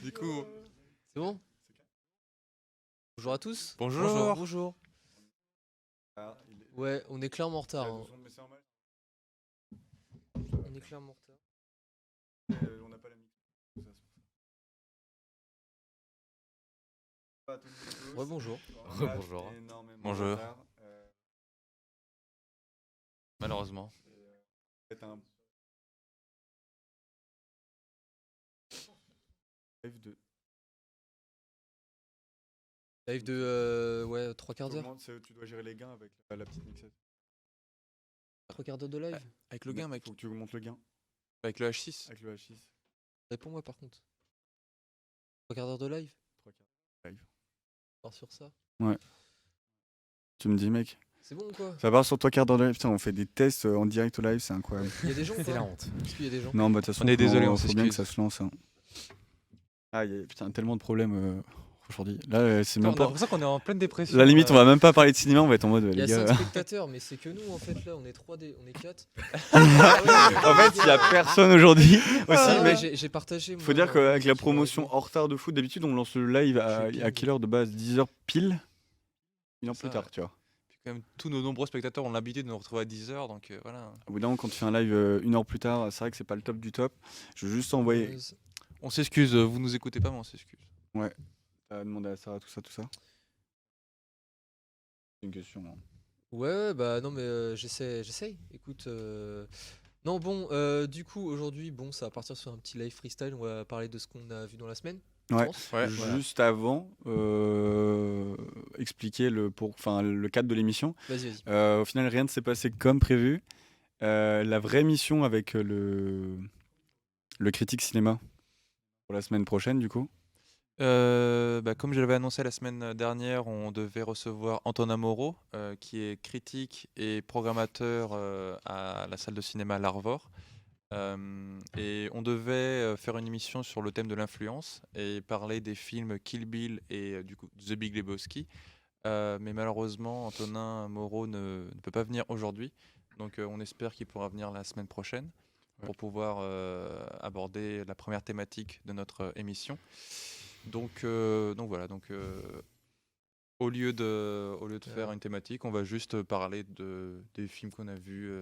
Du coup, C'est bon? Bonjour à tous. bonjour. Bonjour. Ah, Ouais, on est clairement en il retard. a Hein. 12 secondes, mais c'est normal. On est clairement en retard. On n'a pas la mix. Ça, c'est pour ça. Pas à toutes et tous. Ouais, bonjour. On a Bonjour. énormément Bonjour. de retard. Malheureusement. C'est un live de. Live de ouais, 3 quarts d'heure. Tu dois gérer les gains avec la petite mixette. 3 quarts d'heure de live. Avec le gain, mec. Faut que tu montes le gain Avec le H6. avec le H6. Réponds-moi par contre. 3 quarts d'heure de live. 3 quarts live. On part sur ça. Tu me dis, mec, C'est bon ou quoi? ça part sur 3 quarts d'heure de live. Putain, on fait des tests en direct au live, c'est incroyable. Il y a des gens ou C'est pas? la honte. Est-ce qu'il y a des gens? Non, bah de toute façon, On est désolé, on faut bien que s'excuse. ça se lance. Hein. Ah, il y a putain, tellement de problèmes aujourd'hui. Là, c'est On même a pas. l'impression qu'on est en pleine dépression. La limite, on va même pas parler de cinéma, on va être en mode, Il y les a gars. 5 spectateurs, mais c'est que nous en fait là, on est 3D, on est 4. En fait, il y a personne aujourd'hui aussi, mais j'ai partagé. faut dire qu'avec la promotion en retard de foot, d'habitude, on lance le live à quelle heure de base? 10h pile? Une heure Ça, plus tard, ouais. tu vois. Puis quand même, tous nos nombreux spectateurs ont l'habitude de nous retrouver à 10h, donc voilà. Au bout d'un moment, quand tu fais un live une heure plus tard, c'est vrai que c'est pas le top du top. Je veux juste envoyer. On s'excuse, vous nous écoutez pas, mais on s'excuse. T'as demandé à Sarah tout ça. C'est une question. Hein. Ouais, bah non, mais j'essaye. Écoute, non, bon, du coup, aujourd'hui, bon, ça va partir sur un petit live freestyle. On va parler de ce qu'on a vu dans la semaine. je Ouais. pense. Ouais. Voilà. Juste avant, expliquer le cadre de l'émission. Vas-y, vas-y. Au final, rien ne s'est passé comme prévu. La vraie mission avec le critique cinéma pour la semaine prochaine, du coup. Comme je l'avais annoncé la semaine dernière, on devait recevoir Antonin Moreau, qui est critique et programmateur à la salle de cinéma L'Arvor. Et on devait faire une émission sur le thème de l'influence et parler des films Kill Bill et du coup The Big Lebowski. Mais malheureusement, Antonin Moreau ne peut pas venir aujourd'hui. Donc on espère qu'il pourra venir la semaine prochaine pour pouvoir aborder la première thématique de notre émission. Donc voilà. Au lieu de faire une thématique, on va juste parler des films qu'on a vus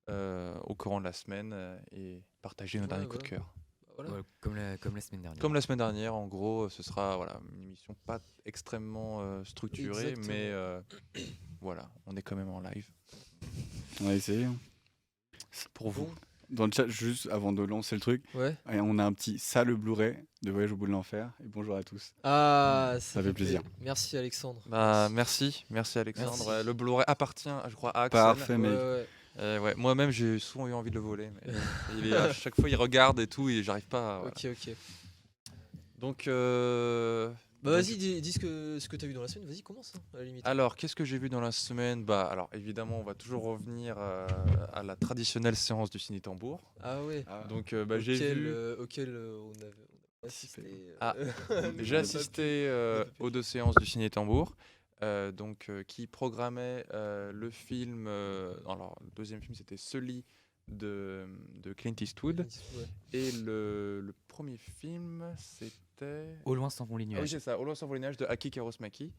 au courant de la semaine et partager nos derniers coups de cœur. Voilà. Ouais, comme la semaine dernière. Comme la semaine dernière, en gros, ce sera une émission pas extrêmement structurée, Exactement. mais voilà, on est quand même en live. On va essayer. Hein. Pour vous. Bon, Dans le chat, juste avant de lancer le truc, ouais. on a un petit ça le Blu-ray de Voyage au bout de l'enfer. Et bonjour à tous. Ah, Ça fait plaisir. Merci Alexandre. Bah, merci Alexandre. Merci. Ouais, le Blu-ray appartient, je crois, à Axel. Parfait, mec. Ouais. Ouais, moi-même, j'ai souvent eu envie de le voler. Mais à chaque fois, il regarde et tout, et j'arrive pas. Voilà. Ok. Donc, Bah vas-y, dis ce que t'as vu dans la semaine. Vas-y, commence hein, à la limite. alors, qu'est-ce que j'ai vu dans la semaine? Bah, alors, évidemment, on va toujours revenir à la traditionnelle séance du ciné-tambour. Ah ouais. Donc, j'ai vu. Auquel on avait assisté. Ah, mais J'ai on a pas assisté on a pas pu. aux 2 séances du ciné-tambour, qui programmait le film. Alors, le deuxième film, c'était Sully de Clint Eastwood. Ouais. Et le premier film, c'était. Au loin s'en vont les Ah oui, nuages. c'est ça, Au loin s'envole les nuages de Aki Kaurismäki.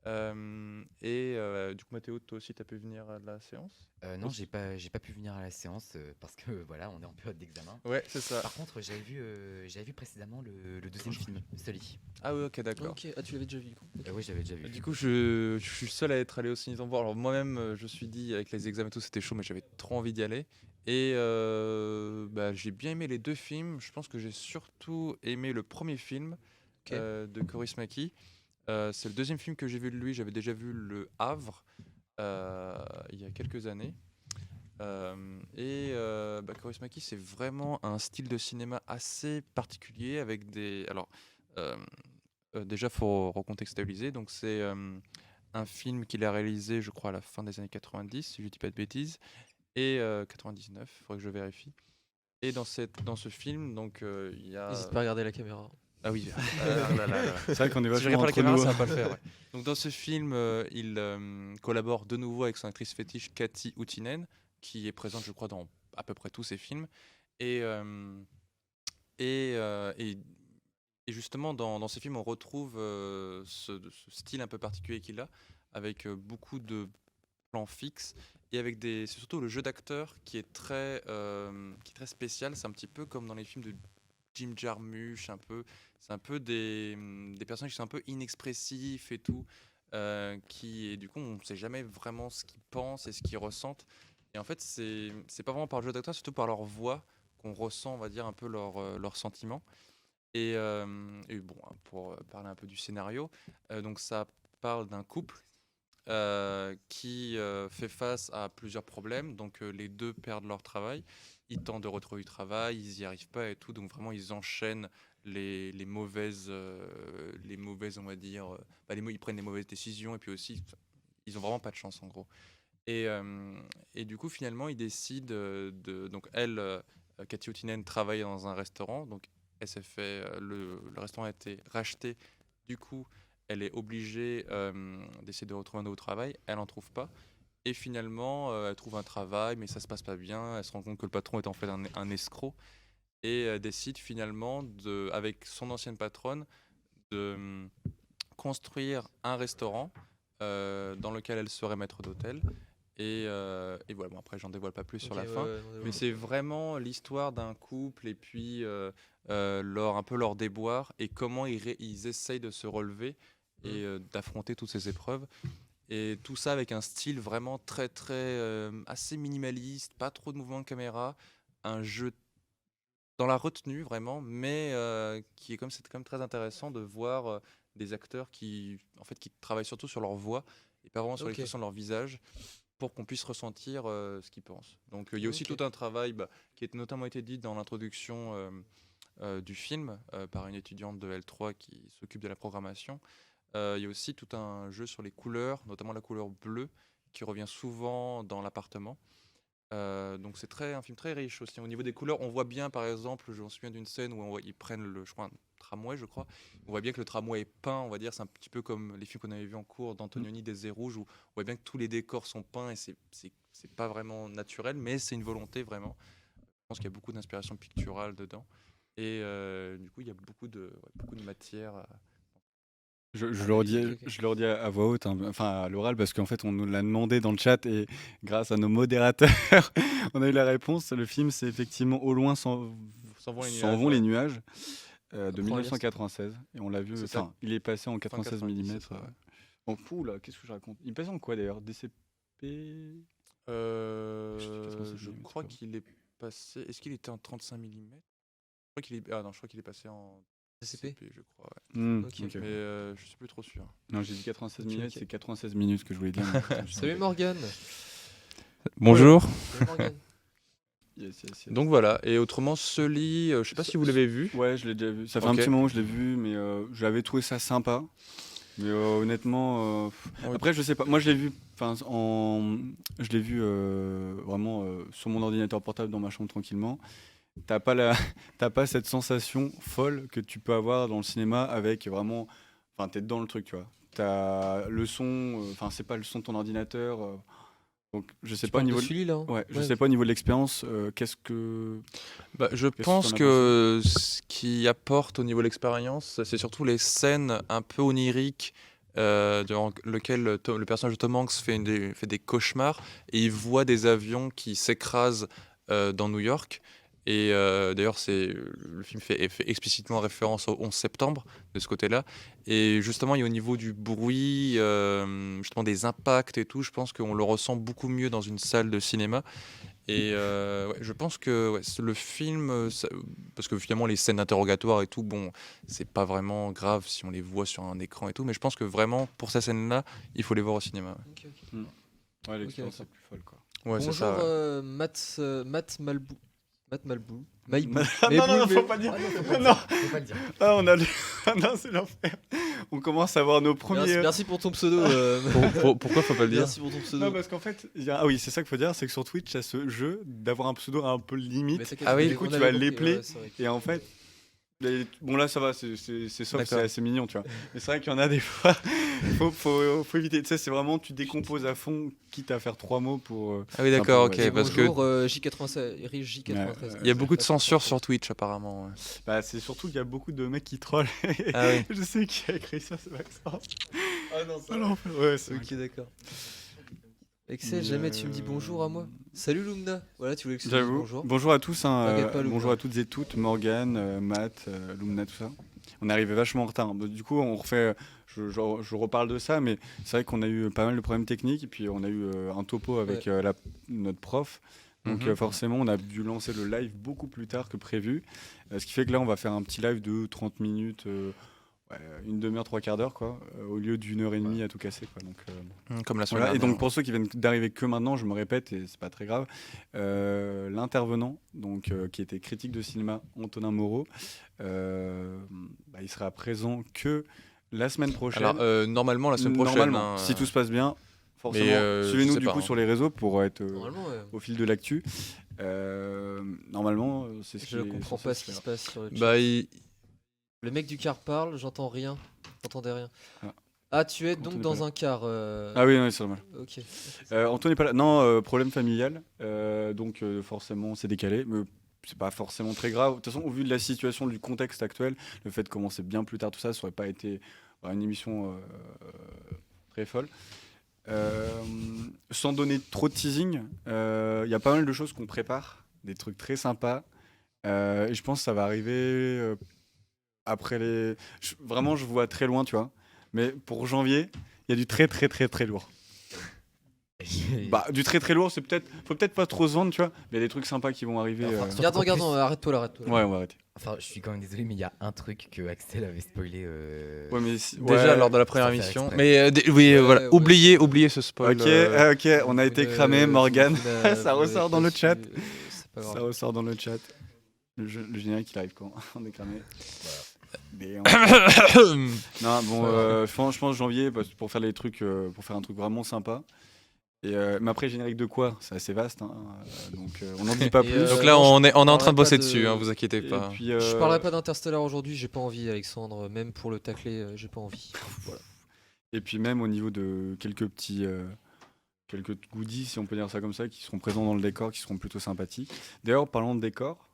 Du coup, Mathéo, toi aussi, tu as pu venir à la séance? Non, j'ai pas pu venir à la séance parce que voilà, on est en période d'examen. Ouais, c'est ça. Par contre, j'avais vu précédemment le deuxième film, Sully. Ah oui, ok, d'accord. Ok, tu l'avais déjà vu du coup. Ok. Oui, j'avais déjà vu. Du coup, je suis seul à être allé au ciné-tambour. Alors moi-même, je me suis dit, avec les examens et tout, c'était chaud, mais j'avais trop envie d'y aller. Et j'ai bien aimé les 2 films. Je pense que j'ai surtout aimé le premier film de Kaurismäki. C'est le deuxième film que j'ai vu de lui. J'avais déjà vu Le Havre il y a quelques années. Kaurismäki, c'est vraiment un style de cinéma assez particulier avec des. Alors, déjà, faut recontextualiser. Donc, c'est un film qu'il a réalisé, je crois, à la fin des années 90, si je dis pas de bêtises, et 99. Il faudrait que je vérifie. Et dans ce film, donc, il y a. N'hésite pas à regarder la caméra. Ah oui. C'est vrai qu'on est Si je vachement regarde pas la entre caméra, nous. ça va pas le faire. Ouais. Donc dans ce film, il collabore de nouveau avec son actrice fétiche Kati Uttinen, qui est présente, je crois, dans à peu près tous ses films. Et Et justement, dans ces films, on retrouve ce style un peu particulier qu'il a, avec beaucoup de plans fixes et avec c'est surtout le jeu d'acteur qui est très spécial. C'est un petit peu comme dans les films de Jim Jarmusch, un peu. C'est un peu des personnages qui sont un peu inexpressifs et tout, et du coup, on ne sait jamais vraiment ce qu'ils pensent et ce qu'ils ressentent. Et en fait, c'est pas vraiment par le jeu d'acteur, c'est surtout par leur voix qu'on ressent, on va dire, un peu leurs sentiments. Et bon, pour parler un peu du scénario, donc ça parle d'un couple qui fait face à plusieurs problèmes. Donc les deux perdent leur travail, ils tentent de retrouver du travail, ils n'y arrivent pas et tout. Donc vraiment, ils enchaînent les mauvaises, on va dire, ils prennent les mauvaises décisions et puis aussi, ils ont vraiment pas de chance en gros. Et du coup, finalement, ils décident donc elle, Cathy Outinen, travaille dans un restaurant. Donc elle s'est fait, le restaurant a été racheté. Du coup, elle est obligée d'essayer de retrouver un nouveau travail. Elle n'en trouve pas. Et finalement, elle trouve un travail, mais ça se passe pas bien. Elle se rend compte que le patron est en fait un escroc. Et décide finalement, avec son ancienne patronne, de construire un restaurant dans lequel elle serait maître d'hôtel. Et voilà, bon, après, j'en dévoile pas plus sur Ok, la ouais, fin. ouais, non, Mais c'est vraiment l'histoire d'un couple et puis un peu leur déboire et comment ils essayent de se relever et d'affronter toutes ces épreuves. Et tout ça avec un style vraiment très, très assez minimaliste, pas trop de mouvements de caméra, un jeu dans la retenue vraiment, mais c'est quand même très intéressant de voir des acteurs en fait, qui travaillent surtout sur leur voix et pas vraiment sur Ok. l'expression de leur visage pour qu'on puisse ressentir ce qu'ils pensent. Donc il y a aussi Ok. tout un travail qui a notamment été dit dans l'introduction du film par une étudiante de L3 qui s'occupe de la programmation. Il y a aussi tout un jeu sur les couleurs, notamment la couleur bleue, qui revient souvent dans l'appartement. Donc c'est un film très riche aussi. Au niveau des couleurs, on voit bien, par exemple, je me souviens d'une scène où ils prennent je crois, un tramway, je crois. On voit bien que le tramway est peint, on va dire, c'est un petit peu comme les films qu'on avait vus en cours d'Antonioni, des rouges, où on voit bien que tous les décors sont peints et c'est pas vraiment naturel, mais c'est une volonté vraiment. Je pense qu'il y a beaucoup d'inspiration picturale dedans. Et du coup, il y a beaucoup de matière. Je Ah, le redis, ok, ok. je le redis à voix haute, hein, enfin à l'oral, parce qu'en fait, on nous l'a demandé dans le chat et grâce à nos modérateurs, on a eu la réponse. Le film, c'est effectivement Au loin S'en vont les s'en nuages. vont les Ouais. nuages de Apprends à lire, 1996. Et on l'a vu, C'est ça. enfin, il est passé en 96 mm. 190, c'est ça, ouais. Bon, fou là, qu'est-ce que je raconte? Il passe en quoi d'ailleurs? DCP? Je 96 mm, crois quoi. qu'il est passé. Est-ce qu'il était en 35 mm? Je crois qu'il est. Ah non, je crois qu'il est passé en DCP. CP, je crois. Ouais. Ok. Ok. Mais je suis plus trop sûr. Non, j'ai dit 96 Ok, mm, ok. c'est 96 minutes que je voulais dire. mais putain, je suis Salut embêté. Morgan. Bonjour. Salut Morgan. Yes, yes, yes. Donc voilà. Et autrement, Sully, je sais pas si vous l'avez vu. Ouais, je l'ai déjà vu. Ça fait un Ok. petit moment que je l'ai vu, mais j'avais trouvé ça sympa. Mais honnêtement, Oui. après je sais pas. Moi je l'ai vu, je l'ai vu vraiment sur mon ordinateur portable dans ma chambre tranquillement. T'as pas t'as pas cette sensation folle que tu peux avoir dans le cinéma avec vraiment, enfin t'es dans le truc, tu vois. T'as le son, enfin c'est pas le son de ton ordinateur. Donc je sais Tu pas au parles de niveau, celui-là, hein? ouais, je Ouais, sais ok. pas au niveau de l'expérience. Je que pense t'en as que ce qui apporte au niveau de l'expérience, c'est surtout les scènes un peu oniriques durant lequel le personnage de Tom Hanks fait des cauchemars et il voit des avions qui s'écrasent dans New York. Et d'ailleurs, le film fait explicitement référence au 11 septembre de ce côté-là. Et justement, il y a au niveau du bruit, justement des impacts et tout, je pense qu'on le ressent beaucoup mieux dans une salle de cinéma. Et ouais, je pense que ouais, le film, parce que finalement les scènes d'interrogatoire et tout, bon, c'est pas vraiment grave si on les voit sur un écran et tout, mais je pense que vraiment pour ces scènes-là, il faut les voir au cinéma. Ok, ok. Ouais, l'expérience d'accord. est plus folle quoi. Ouais, c'est Bonjour ça. Ouais. Matt Malbou. Matt Malbou. Non, Maïbou. non, faut pas dire. Ah non, faut pas le Non. dire. Faut pas le dire. Ah, on a ah non, c'est l'enfer. On commence à avoir nos premiers. Merci pour ton pseudo. Pourquoi faut pas le dire? Merci pour ton pseudo. Non, parce qu'en fait, ah oui, c'est ça qu'il faut dire, c'est que sur Twitch, il y a ce jeu d'avoir un pseudo un peu limite. Mais t'inquiète, Ah oui, on du coup, avait tu vas compris, l'épeler. ouais, c'est vrai. Et en fait, Bon là ça va, c'est soft, c'est D'accord. assez mignon, tu vois. Mais c'est vrai qu'il y en a des fois, faut éviter. Tu sais, c'est vraiment, tu décomposes à fond, quitte à faire 3 mots pour. Ah oui, c'est un peu, d'accord, ouais, ok. Et Parce que bonjour, J93, Rich J93. il y a beaucoup de Pas censure compris. sur Twitch, apparemment. Ouais. Bah, c'est surtout qu'il y a beaucoup de mecs qui trollent. Ah oui. Je sais qui a écrit ça, c'est Maxence. Ah non, ça. Alors, ouais, c'est Ok, d'accord. Mais, Excel, jamais tu me dis bonjour à moi. Salut Lumna. Voilà, tu voulais que je te dise J'avoue. bonjour. Bonjour à tous, hein, T'inquiète pas, Lumna. bonjour à toutes et toutes, Morgane, Matt, Lumna, tout ça. On est arrivé vachement en retard. Bah, du coup, on refait, je reparle de ça, mais c'est vrai qu'on a eu pas mal de problèmes techniques et puis on a eu un topo avec notre prof. Donc Mhm. forcément, on a dû lancer le live beaucoup plus tard que prévu. Ce qui fait que là, on va faire un petit live de 30 minutes, une demi-heure, 3/4 d'heure, quoi, au lieu d'une heure et demie à tout casser, quoi. Donc, Comme la semaine voilà. Et dernière. donc pour ceux qui viennent d'arriver que maintenant, je me répète et c'est pas très grave, l'intervenant donc qui était critique de cinéma Antonin Moreau, il sera présent que la semaine prochaine. Alors, normalement, la semaine prochaine. Normalement, hein, si tout se passe bien. Forcément, je suivez-nous sais du pas, coup hein. sur les réseaux pour être Normalement, ouais. au fil de l'actu. Normalement, c'est ce Je qui est comprends censé pas se ce qui faire. se passe sur le chat. Bah, Le mec du car parle, j'entends rien. J'entendais rien. Ah. Ah, tu es Antoine donc n'est pas dans là. un car. Ah oui, non, c'est normal. Ok. Antoine n'est pas là. Non, problème familial. Donc forcément, c'est décalé. Mais c'est pas forcément très grave. De toute façon, au vu de la situation, du contexte actuel, le fait de commencer bien plus tard, tout ça, ça aurait pas été une émission très folle. Sans donner trop de teasing, il y a pas mal de choses qu'on prépare, des trucs très sympas. Et je pense que ça va arriver après les. Vraiment, je vois très loin, tu vois. Mais pour janvier, il y a du très très très très lourd. Bah, du très très lourd, c'est peut-être, faut peut-être pas trop se vendre, tu vois. Mais il y a des trucs sympas qui vont arriver. Enfin, surtout Regarde, qu'en regarde, plus- arrête-toi là, arrête-toi là. Ouais, on va arrêter. Enfin, je suis quand même désolé, mais il y a un truc que Axel avait spoilé. Ouais, mais déjà ouais. lors de la première sans faire émission. exprès. Mais oui, Ouais, voilà. ouais. Oubliez ce spoil. Ok, on a été cramé, Morgane. Ça ressort dans le chat. C'est pas Ça grave. ressort dans le chat. Le générique, il arrive quand on est cramé. Mais non, bon, je pense janvier pour faire les trucs, pour faire un truc vraiment sympa. Et mais après, générique de quoi? C'est assez vaste, hein, donc on n'en dit pas Et, plus. Donc là, non, on est en train parlerai de bosser pas dessus, hein, vous inquiétez Et pas. puis, Je parlerai pas d'Interstellar aujourd'hui, j'ai pas envie, Alexandre. Même pour le tacler, j'ai pas envie. Voilà. Et puis même au niveau de quelques petits, quelques goodies, si on peut dire ça comme ça, qui seront présents dans le décor, qui seront plutôt sympathiques. D'ailleurs, parlant de décor,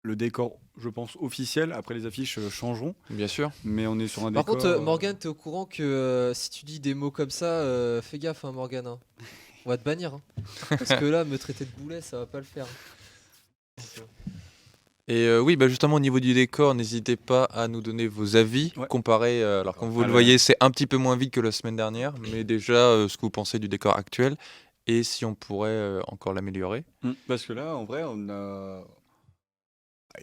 le décor, je pense officiel. Après, les affiches changeront, Bien sûr. mais on est sur un Par décor. contre, Morgane, t'es au courant que si tu dis des mots comme ça, fais gaffe, hein, Morgane. Hein. On va te bannir. Hein. Parce que là, me traiter de boulet, ça va pas le faire. Et oui, bah justement au niveau du décor, n'hésitez pas à nous donner vos avis Ouais. comparé. Alors comme vous le Alors. voyez, c'est un petit peu moins vide que la semaine dernière, mais déjà ce que vous pensez du décor actuel et si on pourrait encore l'améliorer. Parce que là, en vrai, on a.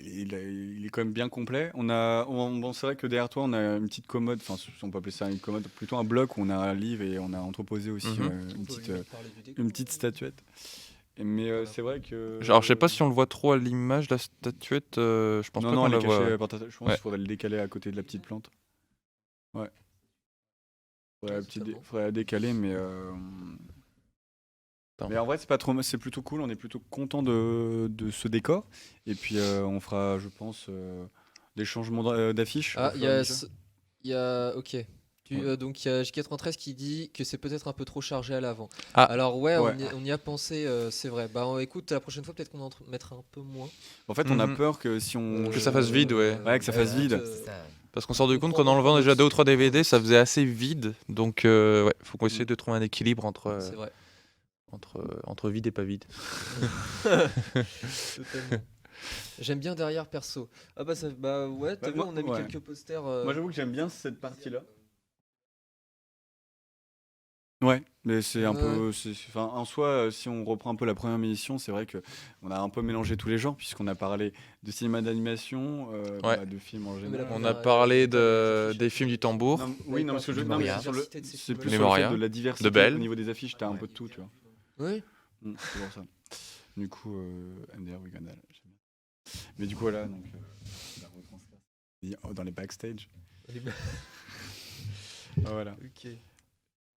Il est quand même bien complet. Bon, c'est vrai que derrière toi, on a une petite commode, enfin, si on peut appeler ça une commode, plutôt un bloc où on a un livre et on a entreposé aussi une petite statuette. Mais c'est vrai que. Alors je sais pas si on le voit trop à l'image, la statuette. Je pense Non, pas non, qu'on elle la est voit. cachée par ta. Je pense Ouais. qu'il faudrait le décaler à côté de la petite plante. Ouais. Ouais, totalement. Faudrait la décaler, mais. Attends. Mais en vrai, c'est pas trop, c'est plutôt cool. On est plutôt content de ce décor. Et puis, on fera, je pense, des changements d'affiches. Ah, au il fur y et à a. mesure. Ok. Donc il y a J93 qui dit que c'est peut-être un peu trop chargé à l'avant. Ah. Alors ouais, Ouais. on y a pensé, c'est vrai. Bah écoute, la prochaine fois peut-être qu'on en mettra un peu moins. En fait, on a Mhm. peur que si on. Que ça fasse vide, ouais. Ouais, que ça fasse vide. C'est ça. Parce qu'on s'est rendu compte comprend, qu'en enlevant on déjà comprend 2 ou 3 DVD, ça faisait assez vide. Donc ouais, faut qu'on essaie de trouver un équilibre entre, C'est vrai. entre vide et pas vide. Totalement. J'aime bien derrière perso. Ah bah ouais, t'as Bah, vu, moi, on a mis ouais. quelques posters. Moi, j'avoue que j'aime bien cette partie-là. Ouais, mais c'est un Ouais. peu. Enfin, en soi, si on reprend un peu la première émission, c'est vrai que on a un peu mélangé tous les genres, puisqu'on a parlé de cinéma d'animation, Ouais. de films en mais général. la On première, a parlé les affiches. des films du tambour. Non, oui, non, parce que non, mais Memoria. c'est sur le- Diversité de ces c'est films. plus sur le Memoria. fait de la diversité. Belle. Au niveau des affiches, t'as un peu de tout, tu vois. Oui. C'est pour ça. Du coup, MDR, oui, Gandalf, j'aime bien. Mais du coup, voilà, donc, on va retranscrire dans les backstage. Ah, voilà. Ok.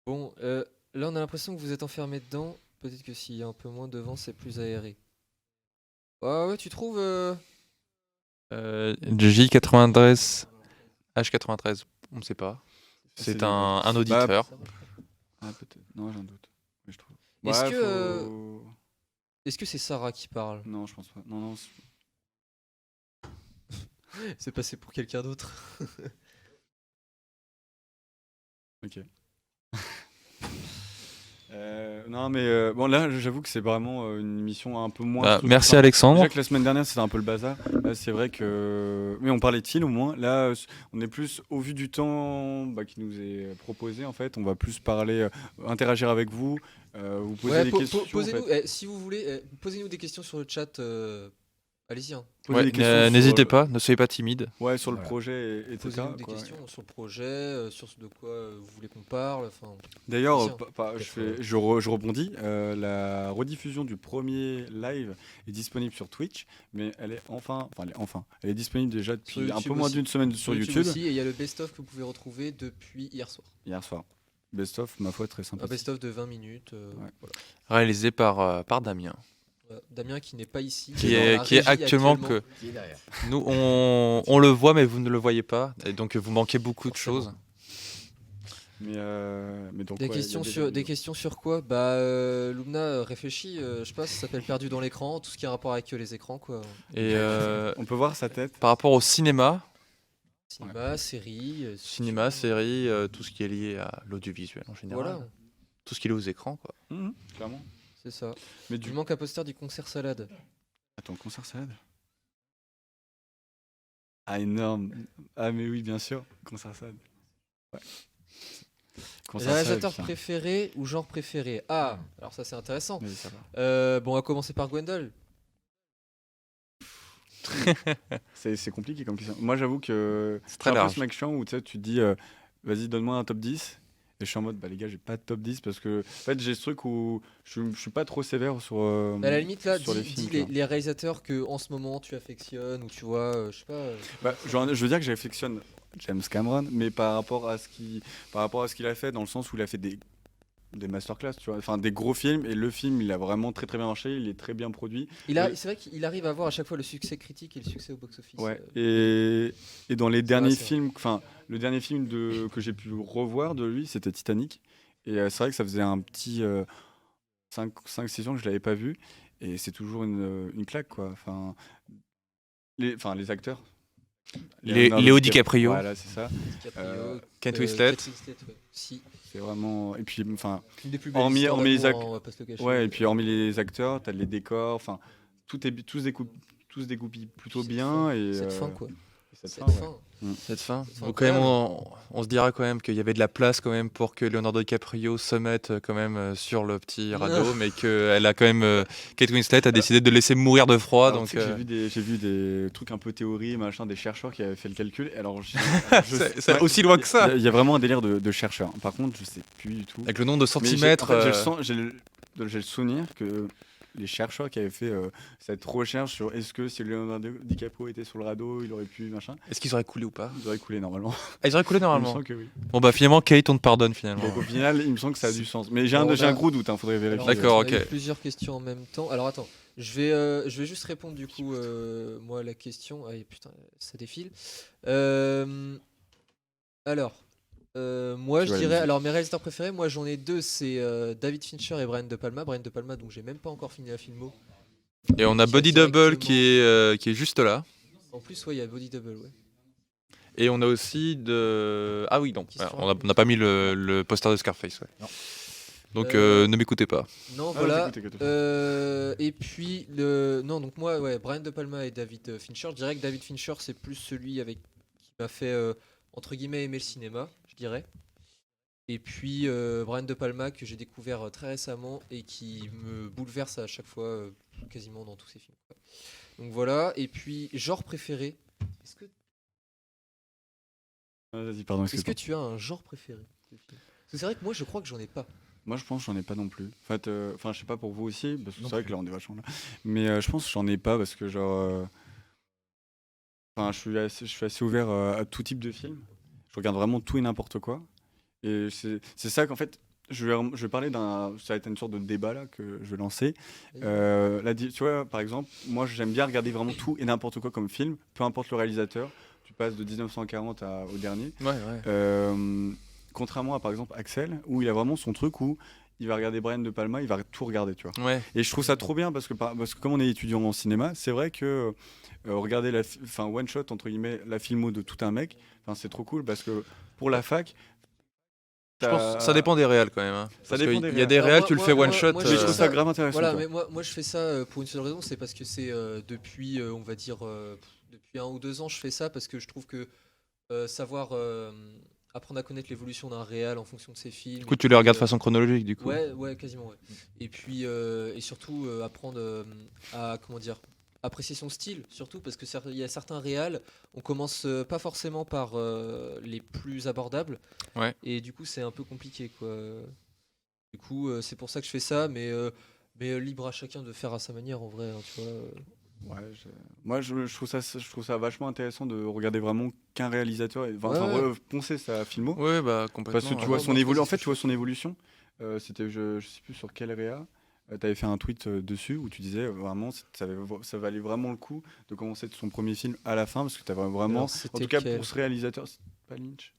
Bon, là on a l'impression que vous êtes enfermé dedans. Peut-être que s'il y a un peu moins de vent, c'est plus aéré. Ah ouais, tu trouves J93, H93, on ne sait pas. C'est C'est des- un auditeur. Ah, peut-être. Non, j'ai un doute. Mais je trouve. Est-ce Ouais, que, faut- Est-ce que c'est Sarah qui parle? Non, je pense pas. Non, non. C'est passé pour quelqu'un d'autre. Ok. Non, mais bon, là, j'avoue que c'est vraiment une émission un peu moins. Bah, structurée. merci Enfin, Alexandre. déjà que la semaine dernière, c'était un peu le bazar. Là, c'est vrai que. Mais on parlait de film au moins. Là, on est plus au vu du temps qui nous est proposé, en fait. On va plus parler, interagir avec vous, vous poser Ouais, des questions. en posez-nous, fait. si vous voulez, posez-nous des questions sur le chat. Allez-y, hein. Poser Ouais, des questions sur, n'hésitez pas, ne soyez pas timide. Ouais, sur le Voilà. projet, etc. Posez-nous des quoi. questions sur le projet, sur ce de quoi vous voulez qu'on parle. Enfin, D'ailleurs, Tiens, je rebondis. La rediffusion du premier live est disponible sur Twitch, mais elle est elle est disponible déjà depuis un YouTube peu moins aussi. d'une semaine sur YouTube. aussi, et il y a le best-of que vous pouvez retrouver depuis hier soir. Hier soir. Best of, ma foi, très Un sympa. best-of de 20 minutes. Ouais. Voilà. Réalisé par Damien, Voilà. Damien qui n'est pas ici. qui dans la est régie actuellement que Qui est derrière. nous on le voit mais vous ne le voyez pas et donc vous manquez beaucoup de Forcément. choses. Mais donc, Des, ouais, il y a questions déjà sur, des des vidéos. questions sur quoi? Lumna réfléchit, je sais pas, ça s'appelle Perdu dans l'écran, tout ce qui a rapport avec les écrans, quoi. Et On peut voir sa tête. par rapport au cinéma, Cinéma, série. cinéma, série, tout ce qui est lié à l'audiovisuel en général, Voilà, tout ce qui est aux écrans quoi. Clairement. c'est ça. Mais Du manque un poster du concert salade. Attends, concert salade. Ah, énorme. Ah, mais oui, bien sûr. Concert salade. Ouais. Concert salade, Réalisateur putain. préféré ou genre préféré? Ah, alors ça c'est intéressant. Mais ça va. Bon, on va commencer par Gwendol. C'est compliqué comme question. Moi, j'avoue que C'est très un peu large. ce mec chiant où tu sais, tu te dis, vas-y, donne-moi un top 10. Et je suis en mode, bah les gars, j'ai pas de top 10 parce que, en fait, j'ai ce truc où je suis pas trop sévère sur. À la limite, là, sur les dis films, tu vois. les réalisateurs que en ce moment tu affectionnes ou tu vois, je sais pas. Bah, je veux dire que j'affectionne James Cameron, mais par rapport à ce qu'il a fait, dans le sens où il a fait des masterclass, tu vois, enfin des gros films, et le film, il a vraiment très très bien marché, il est très bien produit. Ouais. C'est vrai qu'il arrive à avoir à chaque fois le succès critique et le succès au box-office. Ouais. Et dans les derniers c'est vrai. films, enfin, le dernier film que j'ai pu revoir de lui, c'était Titanic. Et c'est vrai que ça faisait un petit 5-6 ans que je l'avais pas vu, et c'est toujours une claque, quoi. Enfin, les acteurs. Léo DiCaprio. Voilà, c'est ça. DiCaprio, Kate Winslet. ouais. Si. C'est vraiment. Et puis, enfin, Une des plus belles Hormis- histoires hormis les d'amour, hein, on va pas se le cacher. ouais, et puis hormis les acteurs, t'as les décors, enfin, tout se dégoupille plutôt Cette bien. fin- Et Cette fin, quoi. cette Cette fin, ouais. fin. Cette fin. Cette fin Donc, quand même, incroyable. on se dira quand même qu'il y avait de la place quand même pour que Leonardo DiCaprio se mette quand même sur le petit radeau, mais qu'elle a quand même Kate Winslet a décidé de le laisser mourir de froid. Alors, Donc tu sais que j'ai vu des trucs un peu théorie, machin, des chercheurs qui avaient fait le calcul. Et alors, c'est aussi loin que ça. Il y a vraiment un délire de chercheurs. Par contre, je sais plus du tout. Avec le nombre de Mais centimètres. j'ai le souvenir que les chercheurs qui avaient fait cette recherche sur est-ce que si Leonardo DiCaprio était sur le radeau, il aurait pu machin, Est-ce qu'ils auraient coulé ou pas? il aurait coulé normalement. Ah, ils auraient coulé Il me normalement. semble que oui. Bon bah finalement Kate on te pardonne finalement. Donc au final, il me semble que ça a du sens. Mais j'ai Alors, on un a- gros doute, faudrait vérifier. Alors, D'accord, on a eu ok. plusieurs questions en même temps. Alors attends, je vais juste répondre du coup moi à la question. Ah putain, ça défile. Alors, moi Tu je vois, dirais, vas-y. alors mes réalisateurs préférés, moi j'en ai deux, c'est David Fincher et Brian De Palma. Brian De Palma, donc j'ai même pas encore fini la filmo. Et on a Qui a Body Double directement- qui est juste là. En plus, ouais, il y a Body Double, ouais. Et on a aussi de. Ah oui, non. Qui se On n'a pas mis le poster de Scarface. Ouais. Non. Donc Euh, ne m'écoutez pas. Non, Ah, voilà. t'écoute. Et puis, non, donc moi, ouais, Brian De Palma et David Fincher. Je dirais que David Fincher, c'est plus celui qui m'a fait, entre guillemets, aimer le cinéma, je dirais. Et puis, Brian De Palma, que j'ai découvert très récemment et qui me bouleverse à chaque fois, quasiment dans tous ses films, quoi. Donc voilà. Et puis, genre préféré. Est-ce que, Vas-y, pardon, est-ce que excuse-moi. tu as un genre préféré de film? Parce que c'est vrai que moi, je crois que j'en ai pas. Moi, je pense que j'en ai pas non plus. En fait, enfin, je sais pas pour vous aussi, parce que Non c'est vrai plus. que là, on est vachement là. Mais je pense que j'en ai pas parce que, genre. Enfin, je suis assez ouvert à tout type de film. Je regarde vraiment tout et n'importe quoi. Et c'est ça qu'en fait, je vais parler ça va être une sorte de débat là que je vais lancer. Tu vois, par exemple, moi j'aime bien regarder vraiment tout et n'importe quoi comme film, peu importe le réalisateur. Tu passes de 1940 au dernier. Ouais. Contrairement à par exemple Axel, où il a vraiment son truc où il va regarder Brian De Palma, il va tout regarder, tu vois. Ouais. Et je trouve ça trop bien parce que comme on est étudiant en cinéma, c'est vrai que regarder one shot entre guillemets la filmo de tout un mec, c'est trop cool parce que pour la fac, Je pense que ça dépend des réals quand même. Hein. Ça Parce dépend qu'il des y a des réals. réals, Alors, tu le fais one shot. moi, Mais je trouve ça grave intéressant. Voilà, quoi. mais moi je fais ça pour une seule raison, c'est parce que c'est depuis, on va dire, depuis 1 ou 2 ans, je fais ça parce que je trouve que savoir apprendre à connaître l'évolution d'un réal en fonction de ses films. Du coup, tu les regardes de façon chronologique, du coup. Ouais, quasiment, ouais. Et puis, et surtout, apprendre à, comment dire, apprécier son style, surtout parce que il y a certains réals, on commence pas forcément par les plus abordables. Ouais. Et du coup, c'est un peu compliqué, quoi. Du coup, c'est pour ça que je fais ça, mais libre à chacun de faire à sa manière, en vrai, hein, tu vois. Ouais, moi je trouve ça vachement intéressant de regarder vraiment qu'un réalisateur, poncer sa filmo. Ouais, bah complètement. Parce que tu ouais. vois son moi, évolution. En c'est fait, ce tu vois son évolution. C'était, je sais plus sur quel réa. Tu avais fait un tweet dessus où tu disais vraiment ça valait vraiment le coup de commencer de son premier film à la fin parce que tu avais vraiment, Alors, en c'était tout cas quel pour ce réalisateur, c'est pas Lynch.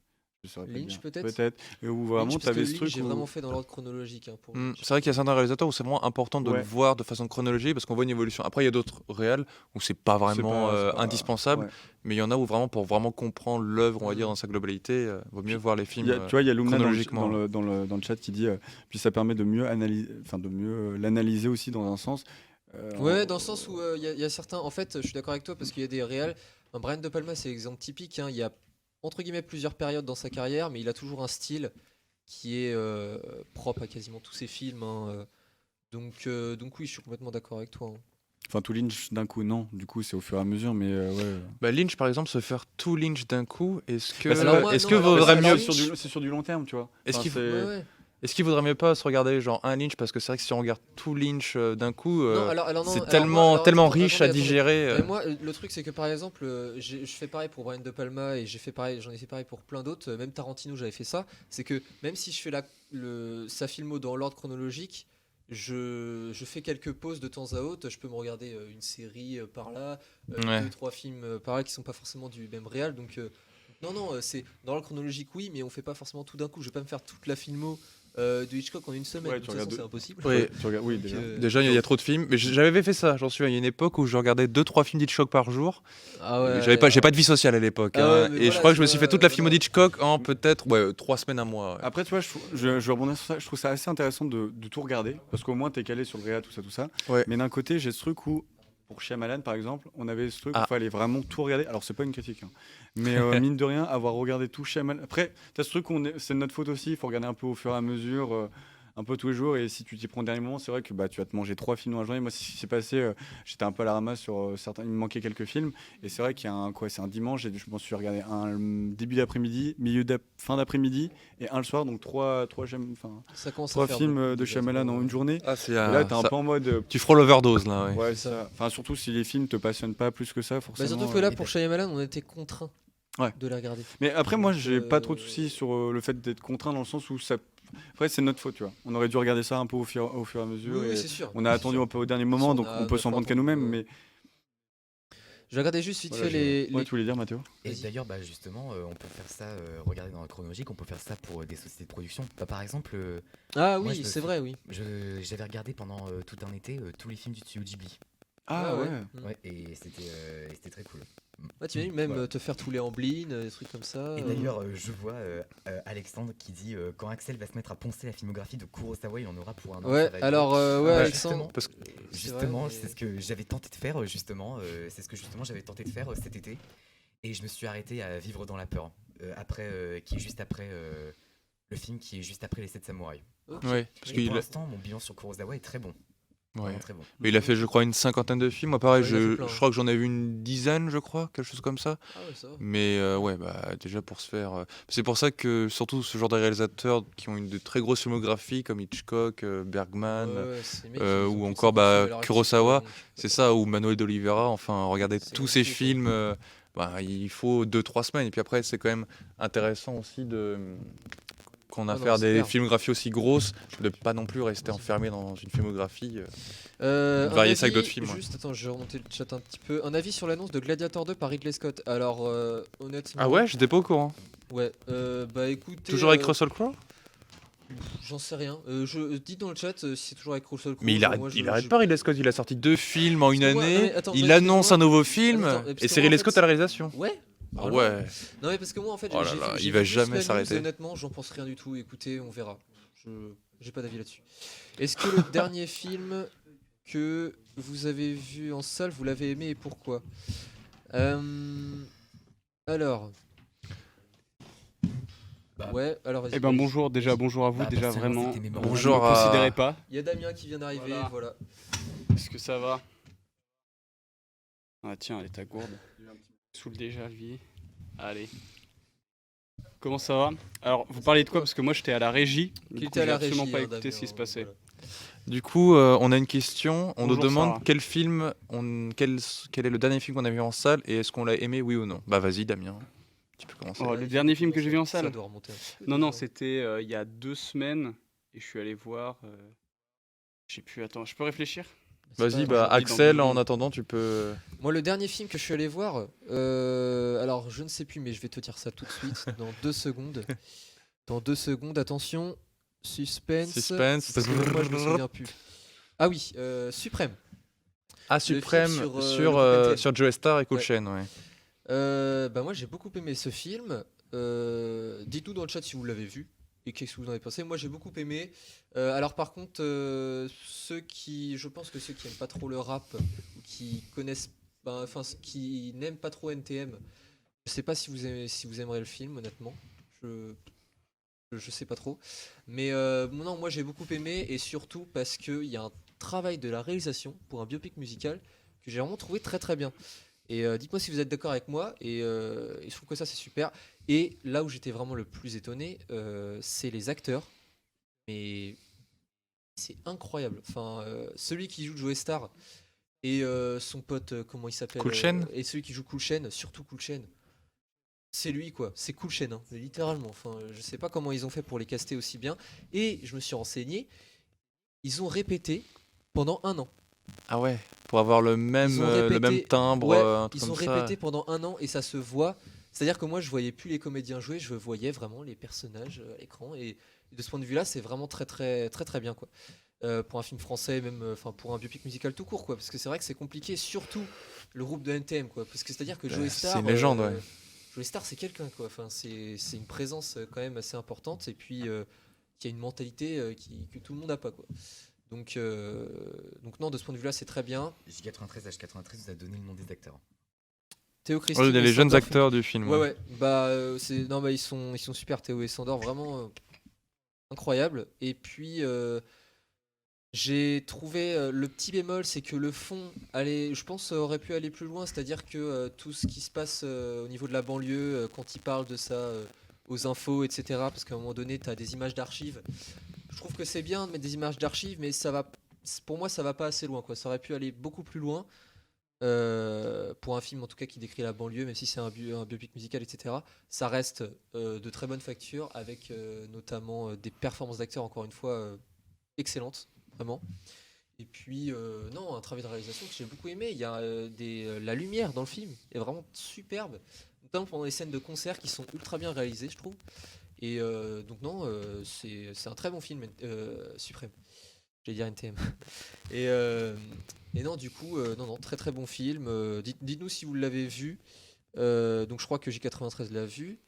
Je saurais pas Lynch, dire. peut-être Peut-être. Et où vraiment Lynch, tu parce que avais ce Lynch, truc j'ai où vraiment fait dans l'ordre chronologique, hein, pour Lynch. C'est vrai qu'il y a certains réalisateurs où c'est vraiment important de Ouais. le voir de façon chronologique parce qu'on voit une évolution. Après, il y a d'autres réals où c'est pas vraiment c'est pas- indispensable, ouais. mais il y en a où vraiment pour vraiment comprendre l'œuvre, on va dire Mm. dans sa globalité, vaut mieux voir les films Tu vois, il y a Lumna chronologiquement. dans le chat qui dit puis ça permet de mieux analyser, de mieux l'analyser aussi dans un sens. Ouais, dans le sens où il y a certains. En fait, je suis d'accord avec toi parce qu'il y a des réals. Brian De Palma, c'est l'exemple typique. Hein, il y a entre guillemets plusieurs périodes dans sa carrière, mais il a toujours un style qui est propre à quasiment tous ses films. Hein, donc oui, je suis complètement d'accord avec toi. Hein. Enfin, tout Lynch d'un coup, non. Du coup, c'est au fur et à mesure, mais ouais. Bah, Lynch, par exemple, se faire tout Lynch d'un coup, est-ce que, alors moi, est-ce non, que alors, vaudrait alors, mieux, Lynch- C'est sur du long terme, tu vois. Est-ce qu'il faut- Ouais. est-ce qu'il vaudrait mieux pas se regarder genre un Lynch parce que c'est vrai que si on regarde tout Lynch d'un coup, Non, non, c'est alors tellement moi, tellement attendez, riche à attendez. digérer. Mais moi, le truc, c'est que par exemple, je fais pareil pour Brian De Palma et j'en ai fait pareil pour plein d'autres. Même Tarantino, j'avais fait ça. C'est que même si je fais sa filmo dans l'ordre chronologique, je fais quelques pauses de temps à autre. Je peux me regarder une série par là, Ouais. 2-3 films par là qui sont pas forcément du même réal. Donc, non, c'est dans l'ordre chronologique, oui, mais on fait pas forcément tout d'un coup. Je vais pas me faire toute la filmo de Hitchcock en une semaine. Ouais, De tu toute façon, regardes c'est impossible. Oui. Tu regardes, oui, Donc, déjà. Déjà, il y a trop de films, mais j'avais fait ça. J'en suis à une époque où je regardais 2-3 films d'Hitchcock par jour. Ah ouais, J'ai pas de vie sociale à l'époque, Ah hein. ouais, mais Et je voilà, crois que tu je me suis vois, fait toute la film voilà. d'Hitchcock en peut-être 3 semaines, un mois. Ouais. Après, tu vois, je vais rebondir sur ça. Je trouve ça assez intéressant de tout regarder parce qu'au moins, t'es calé sur le réa, tout ça. Ouais. Mais d'un côté, j'ai ce truc où, pour Shyamalan, par exemple, on avait ce truc où Ah. il fallait vraiment tout regarder. Alors, c'est pas une critique, hein. Mais mine de rien, avoir regardé tout Shyamalan. Après, t'as ce truc où c'est de notre faute aussi. Il faut regarder un peu au fur et à mesure. Un peu tous les jours, et si tu t'y prends au dernier moment, c'est vrai que tu vas te manger 3 films dans la journée. Moi, c'est ce qui s'est passé, j'étais un peu à la ramasse sur certains, il me manquait quelques films, et c'est vrai qu'il y a c'est un dimanche, et je m'en suis regardé un début d'après-midi, fin d'après-midi, et un le soir, donc trois Ça commence à trois faire films beaucoup, de déjà, Shyamalan en une journée. Ah, c'est Et là, t'es un ça- peu en mode. Tu frôles l'overdose là. Ouais. Ouais, ça. Enfin, surtout si les films te passionnent pas plus que ça, forcément. Surtout que là, et pour ben- Shyamalan, on était contraints Ouais. de les regarder. Mais après, moi, Donc, j'ai pas trop de soucis sur le fait d'être contraint dans le sens où ça. Après, c'est notre faute, tu vois. On aurait dû regarder ça un peu au fur et à mesure. Oui, et c'est sûr. on a attendu un peu au dernier moment, donc on peut s'en prendre qu'à nous-mêmes. Mais Je regardais juste vite voilà, fait les. Ouais, tu voulais dire, Mathéo? Et Vas-y. d'ailleurs, justement, on peut faire ça, regarder dans la chronologique, on peut faire ça pour des sociétés de production. Par exemple, Ah Moi, oui, je me c'est suis- vrai, oui. j'avais regardé pendant tout un été tous les films du studio Ghibli. Ah ouais. Ouais, et c'était très cool. Ouais, tu imagines même Voilà. te faire tous les Amblin, des trucs comme ça. Et d'ailleurs, je vois Alexandre qui dit quand Axel va se mettre à poncer la filmographie de Kurosawa, il en aura pour un an. Ouais, ça va être alors, drôle. ouais, Ouais, Alexandre. Parce que Justement, vrai, c'est mais- ce que j'avais tenté de faire c'est ce que justement j'avais tenté de faire cet été, et je me suis arrêté à Vivre dans la peur, qui est juste après le film qui est juste après Les 7 samouraïs. Ok. ouais, parce Et qu'il pour a... l'instant, mon bilan sur Kurosawa est très bon, ouais. vraiment très bon. Mais il a fait, je crois, une cinquantaine de films. Moi, pareil, Ouais, il a fait je plein, hein. crois que j'en ai vu une dizaine, je crois, quelque chose comme ça. Ah ouais, ça va. Mais ouais, bah déjà pour se faire. C'est pour ça que surtout ce genre de réalisateurs qui ont une de très grosse filmographie comme Hitchcock, Bergman, Ouais, c'est les mecs qui ou sont encore, plus bah, à leur Kurosawa, activité, donc, c'est ça, ou Manuel d'Oliveira. Enfin, regarder C'est tous ces compliqué, quoi. films, il faut 2-3 semaines. Et puis après, c'est quand même intéressant aussi de qu'on a Ah à non, faire c'est des clair. filmographies aussi grosses, de pas non plus rester enfermé dans une filmographie. Un varier ça avec avis- d'autres films, ouais. Juste, attends, je vais remonter le chat un petit peu. Un avis sur l'annonce de Gladiator 2 par Ridley Scott. Alors, honnêtement. Ah ouais, j'étais pas au courant. Ouais, bah écoutez. Toujours avec Russell Crowe? J'en sais rien. Dites dans le chat si c'est toujours avec Russell Crowe. Mais il arrête, Moi, il arrête pas, Ridley Scott. Il a sorti 2 films en une Parce que moi- non, année. mais attends, Il non, annonce excuse-moi. un nouveau film. Attends, parce Et que c'est moi, en Ridley fait, Scott à la réalisation. Ouais. Ah Voilà. ouais. Non mais parce que moi en fait Oh là j'ai là, vu- il j'ai va vu juste jamais la news, s'arrêter. honnêtement j'en pense rien du tout, écoutez on verra. J'ai pas d'avis là-dessus. Est-ce que le dernier film que vous avez vu en salle vous l'avez aimé et pourquoi? Alors Bah, ouais alors vas-y. Eh ben bonjour, déjà bonjour à vous, Bah, déjà personnellement, vraiment. c'était mémorable. Bonjour Ne à- considérez pas. Il y a Damien qui vient d'arriver, voilà. Est-ce que ça va? Ah tiens, elle est ta gourde. Saoule déjà lui. Allez. Comment ça va? Alors, vous parlez de quoi? Parce que moi j'étais à la régie. Qui Du était coup, à j'ai la absolument régie, pas hein, écouté Damien, ce qui se passait. voilà. Du coup, on a une question. On nous Bonjour, demande Sarah. quel film, quel est le dernier film qu'on a vu en salle et est-ce qu'on l'a aimé, oui ou non? Bah vas-y, Damien. Tu peux commencer. Oh, le dernier film que j'ai vu en Ça salle? doit remonter un petit peu, Non, non, déjà. c'était il y a 2 semaines et je suis allé voir. Je sais plus, attends, je peux réfléchir? C'est Vas-y, pas bah grave. Axel, dans deux en secondes. attendant, tu peux. Moi, le dernier film que je suis allé voir, alors je ne sais plus, mais je vais te dire ça tout de suite, dans 2 secondes. Dans 2 secondes, attention, suspense. Suspense. Parce que moi, je me souviens plus. Ah oui, Suprême. Ah, film Suprême sur, sur, le groupe NTM. sur Joe Star et Cool Ouais. Chain, ouais. Bah moi, j'ai beaucoup aimé ce film. Dites-nous dans le chat si vous l'avez vu et qu'est-ce que vous en avez pensé. Moi, j'ai beaucoup aimé. Alors par contre, je pense que ceux qui aiment pas trop le rap ou qui connaissent, enfin qui n'aiment pas trop NTM, je sais pas si vous aimerez le film, honnêtement. Je sais pas trop. Mais non, moi j'ai beaucoup aimé et surtout parce qu'il y a un travail de la réalisation pour un biopic musical que j'ai vraiment trouvé très très bien. Et dites-moi si vous êtes d'accord avec moi et je trouve que ça c'est super. Et là où j'étais vraiment le plus étonné, c'est les acteurs. Mais c'est incroyable. Enfin, celui qui joue Joe Star et son pote, comment il s'appelle? Cool Chain Et celui qui joue Cool Chain, surtout Cool Chain. C'est lui quoi, c'est Cool Chain, hein, littéralement. Enfin, je sais pas comment ils ont fait pour les caster aussi bien. Et je me suis renseigné, ils ont répété pendant 1 an. Ah ouais, pour avoir le même, Ils ont le même répété- timbre, Ouais, un truc ils ont comme ça. répété pendant 1 an et ça se voit. C'est-à-dire que moi, je voyais plus les comédiens jouer, je voyais vraiment les personnages à l'écran. Et de ce point de vue-là, c'est vraiment très très très très bien quoi. Pour un film français, même, enfin pour un biopic musical tout court quoi. Parce que c'est vrai que c'est compliqué, surtout le groupe de NTM quoi. Parce que c'est-à-dire que Bah, Joey c'est Star, une légende, ouais. Joey Star, c'est quelqu'un quoi. Enfin, c'est une présence quand même assez importante et puis qui a une mentalité que tout le monde n'a pas quoi. Donc non, de ce point de vue-là, c'est très bien. J93 H93 vous a donné le nom des acteurs. Théo Christine. Ouais, il y a et les jeunes Sandor acteurs du film. Ouais, ouais. Bah, non, bah, ils sont super, Théo et Sandor, vraiment incroyables. Et puis, j'ai trouvé le petit bémol, c'est que le fond, je pense, aurait pu aller plus loin. C'est-à-dire que tout ce qui se passe au niveau de la banlieue, quand ils parlent de ça aux infos, etc., parce qu'à un moment donné, tu as des images d'archives. Je trouve que c'est bien de mettre des images d'archives, mais pour moi, ça va pas assez loin, quoi. Ça aurait pu aller beaucoup plus loin. Pour un film en tout cas qui décrit la banlieue, même si c'est un biopic musical, etc., ça reste de très bonne facture avec notamment des performances d'acteurs encore une fois excellentes, vraiment. Et puis non, un travail de réalisation que j'ai beaucoup aimé. Il y a la lumière dans le film est vraiment superbe, notamment pendant les scènes de concert qui sont ultra bien réalisées, je trouve. Et donc non, c'est un très bon film, Suprême. J'allais dire NTM. Et non, du coup, non, très très bon film. Dites-nous si vous l'avez vu. Donc je crois que J93 l'a vu.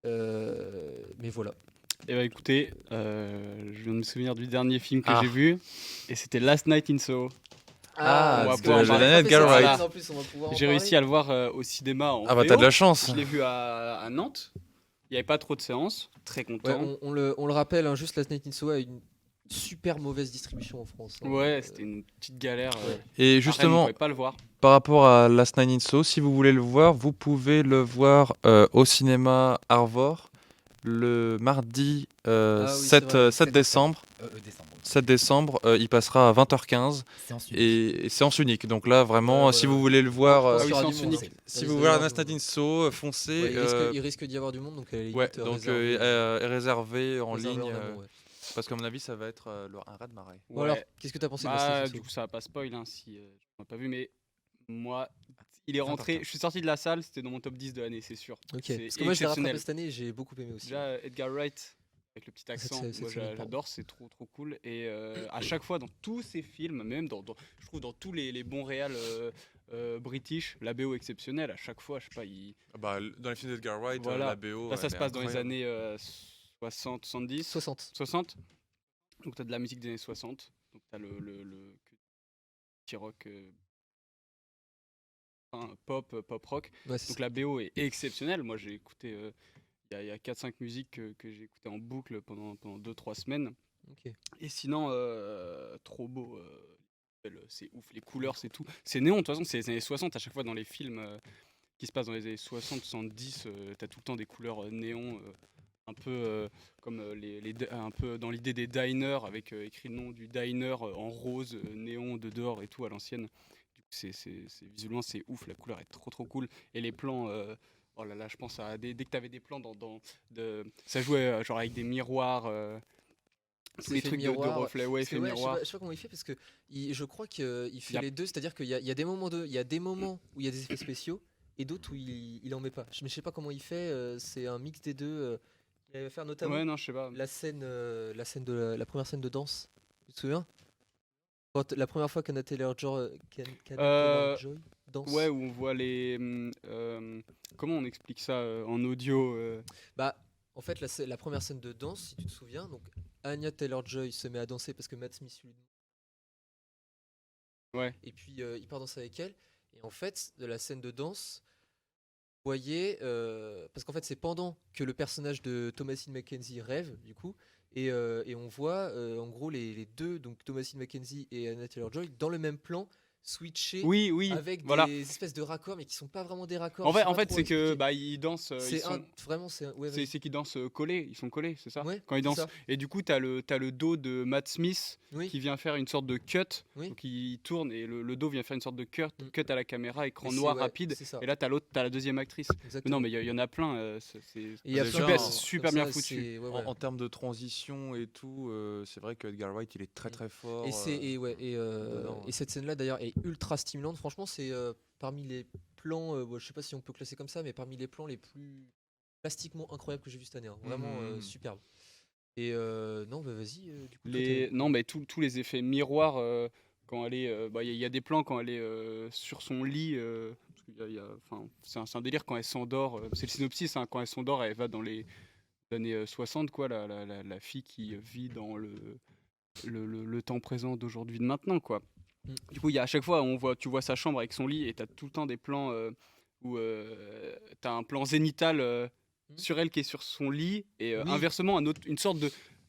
Mais voilà. Eh ben écoutez, je viens de me souvenir du dernier film que Ah. j'ai vu et c'était Last Night in Soho. Ah, on va parce pouvoir que parler. j'avais pas fait Edgar ça, Wright. en plus, on va pouvoir en J'ai réussi parler. à le voir au cinéma en Ah bah VO. t'as de la chance. Je l'ai vu à Nantes. Il n'y avait pas trop de séances. Très Ouais, content. on le rappelle, hein, juste Last Night in Soho a une super mauvaise distribution en France. hein. Ouais, c'était une petite galère. ouais. Et On justement, pouvait pas le voir. par rapport à Last Night in Soho, si vous voulez le voir, vous pouvez le voir au cinéma Arvor le mardi Ah oui, c'est 7, vrai. 7 décembre. Décembre. 7 décembre, il passera à 20h15 Séance unique. et séance unique. Donc là, vraiment, Ouais, si ouais. vous voulez le voir, Je pense Ah qu'il y oui, aura sens du monde, unique. hein. si Il vous risque voulez d'y un avoir du Nadine monde. So, foncez. Ouais, il risque d'y avoir du monde, donc à la limite, Ouais, donc réservé en réservé ligne, en amont, ouais. parce qu'à mon avis, ça va être un raz de marée. Bon alors, Ouais. qu'est-ce que t'as pensé de la Stephen Du So coup, ça va pas spoil hein, si tu m'as pas vu, mais moi, il est 20h15. rentré. Je suis sorti de la salle, c'était dans mon top 10 de l'année, c'est sûr. Ok, C'est parce que moi je l'ai rattrapé exceptionnel. cette année et j'ai beaucoup aimé aussi. Déjà, Edgar Wright, avec le petit Cette accent, série- cette moi semaine, pardon. j'adore, c'est trop cool. Et à chaque fois, dans tous ses films, même je trouve dans tous les bons réals british, la BO exceptionnelle, à chaque fois, je sais pas, Dans les films d'Edgar Wright, Voilà. la BO. là ça elle se est passe dans les incroyable. années 60, 70, 60. 60. Donc t'as de la musique des années 60, donc t'as le petit rock, pop rock. Ouais, c'est Donc ça. la BO est exceptionnelle. Moi j'ai écouté, il y a 4-5 musiques que j'ai écoutées en boucle pendant 2-3 semaines. Ok. Et sinon, trop beau. C'est ouf, les couleurs, c'est tout. C'est néon, de toute façon, c'est les années 60 à chaque fois dans les films qui se passent dans les années 60, 70. T'as tout le temps des couleurs néon, un peu comme un peu dans l'idée des diners, avec écrit le nom du diner en rose, néon de dehors et tout à l'ancienne. Du coup, visuellement, c'est ouf, la couleur est trop cool. Et les plans. Oh là là, je pense à dès que t'avais des plans ça jouait genre avec des miroirs. Tous C'est les fait trucs de miroir, reflets, ouais, parce que effet ouais, miroir. je sais pas comment il fait parce que je crois qu'il fait Y a- les deux, c'est-à-dire il y a des moments où il y a des effets spéciaux et d'autres où il en met pas. Mais je sais pas comment il fait, c'est un mix des deux. Il va faire notamment Ouais, non, je sais pas. la scène de la première scène de danse. Tu te souviens? La première fois qu'Anna Taylor-Joy Euh, danse. Ouais, où on voit comment on explique ça en audio Bah, en fait, la première scène de danse, si tu te souviens, donc Anya Taylor-Joy se met à danser parce que Matt Smith lui demande, Ouais. et puis il part danser avec elle. Et en fait, de la scène de danse, vous voyez, parce qu'en fait, c'est pendant que le personnage de Thomasine McKenzie rêve, du coup, et on voit en gros les deux, donc Thomasine McKenzie et Anya Taylor-Joy, dans le même plan, switcher Oui, avec voilà. des espèces de raccords, mais qui sont pas vraiment des raccords. En je sais fait, pas trop c'est que expliquer. ils dansent, C'est vraiment, ouais, vas-y. c'est qu'ils dansent collés, ils sont collés, c'est ça? Ouais, Quand ils c'est dansent. ça. Et du coup, t'as le dos de Matt Smith Oui, qui vient faire une sorte de cut. oui. Donc il tourne et le dos vient faire une sorte de cut à la caméra, écran Mais noir ouais, rapide. c'est ça. Et là, t'as la deuxième actrice. Mais Exactement. non, mais il y en a plein. Et il y a Déjà, plein super- de- c'est super comme bien ça, foutu. c'est- ouais, ouais. En termes de transition et tout, c'est vrai que Edgar Wright, il est très fort. Et dedans, cette scène-là d'ailleurs est ultra stimulante. Franchement, c'est parmi les plans, je sais pas si on peut classer comme ça, mais parmi les plans les plus plastiquement incroyables que j'ai vu cette année, hein. Vraiment superbe. Et non, bah vas-y. Du coup, toi, Non, mais tous les effets miroirs quand elle est, il y a des plans quand elle est sur son lit. Parce enfin, c'est un délire quand elle s'endort. C'est le synopsis, hein, quand elle s'endort, elle va dans les années 60, quoi, la fille qui vit dans le temps présent d'aujourd'hui, de maintenant, quoi. Mm. Du coup, à chaque fois, tu vois sa chambre avec son lit et t'as tout le temps des plans où t'as un plan zénital sur elle qui est sur son lit et Oui. inversement une sorte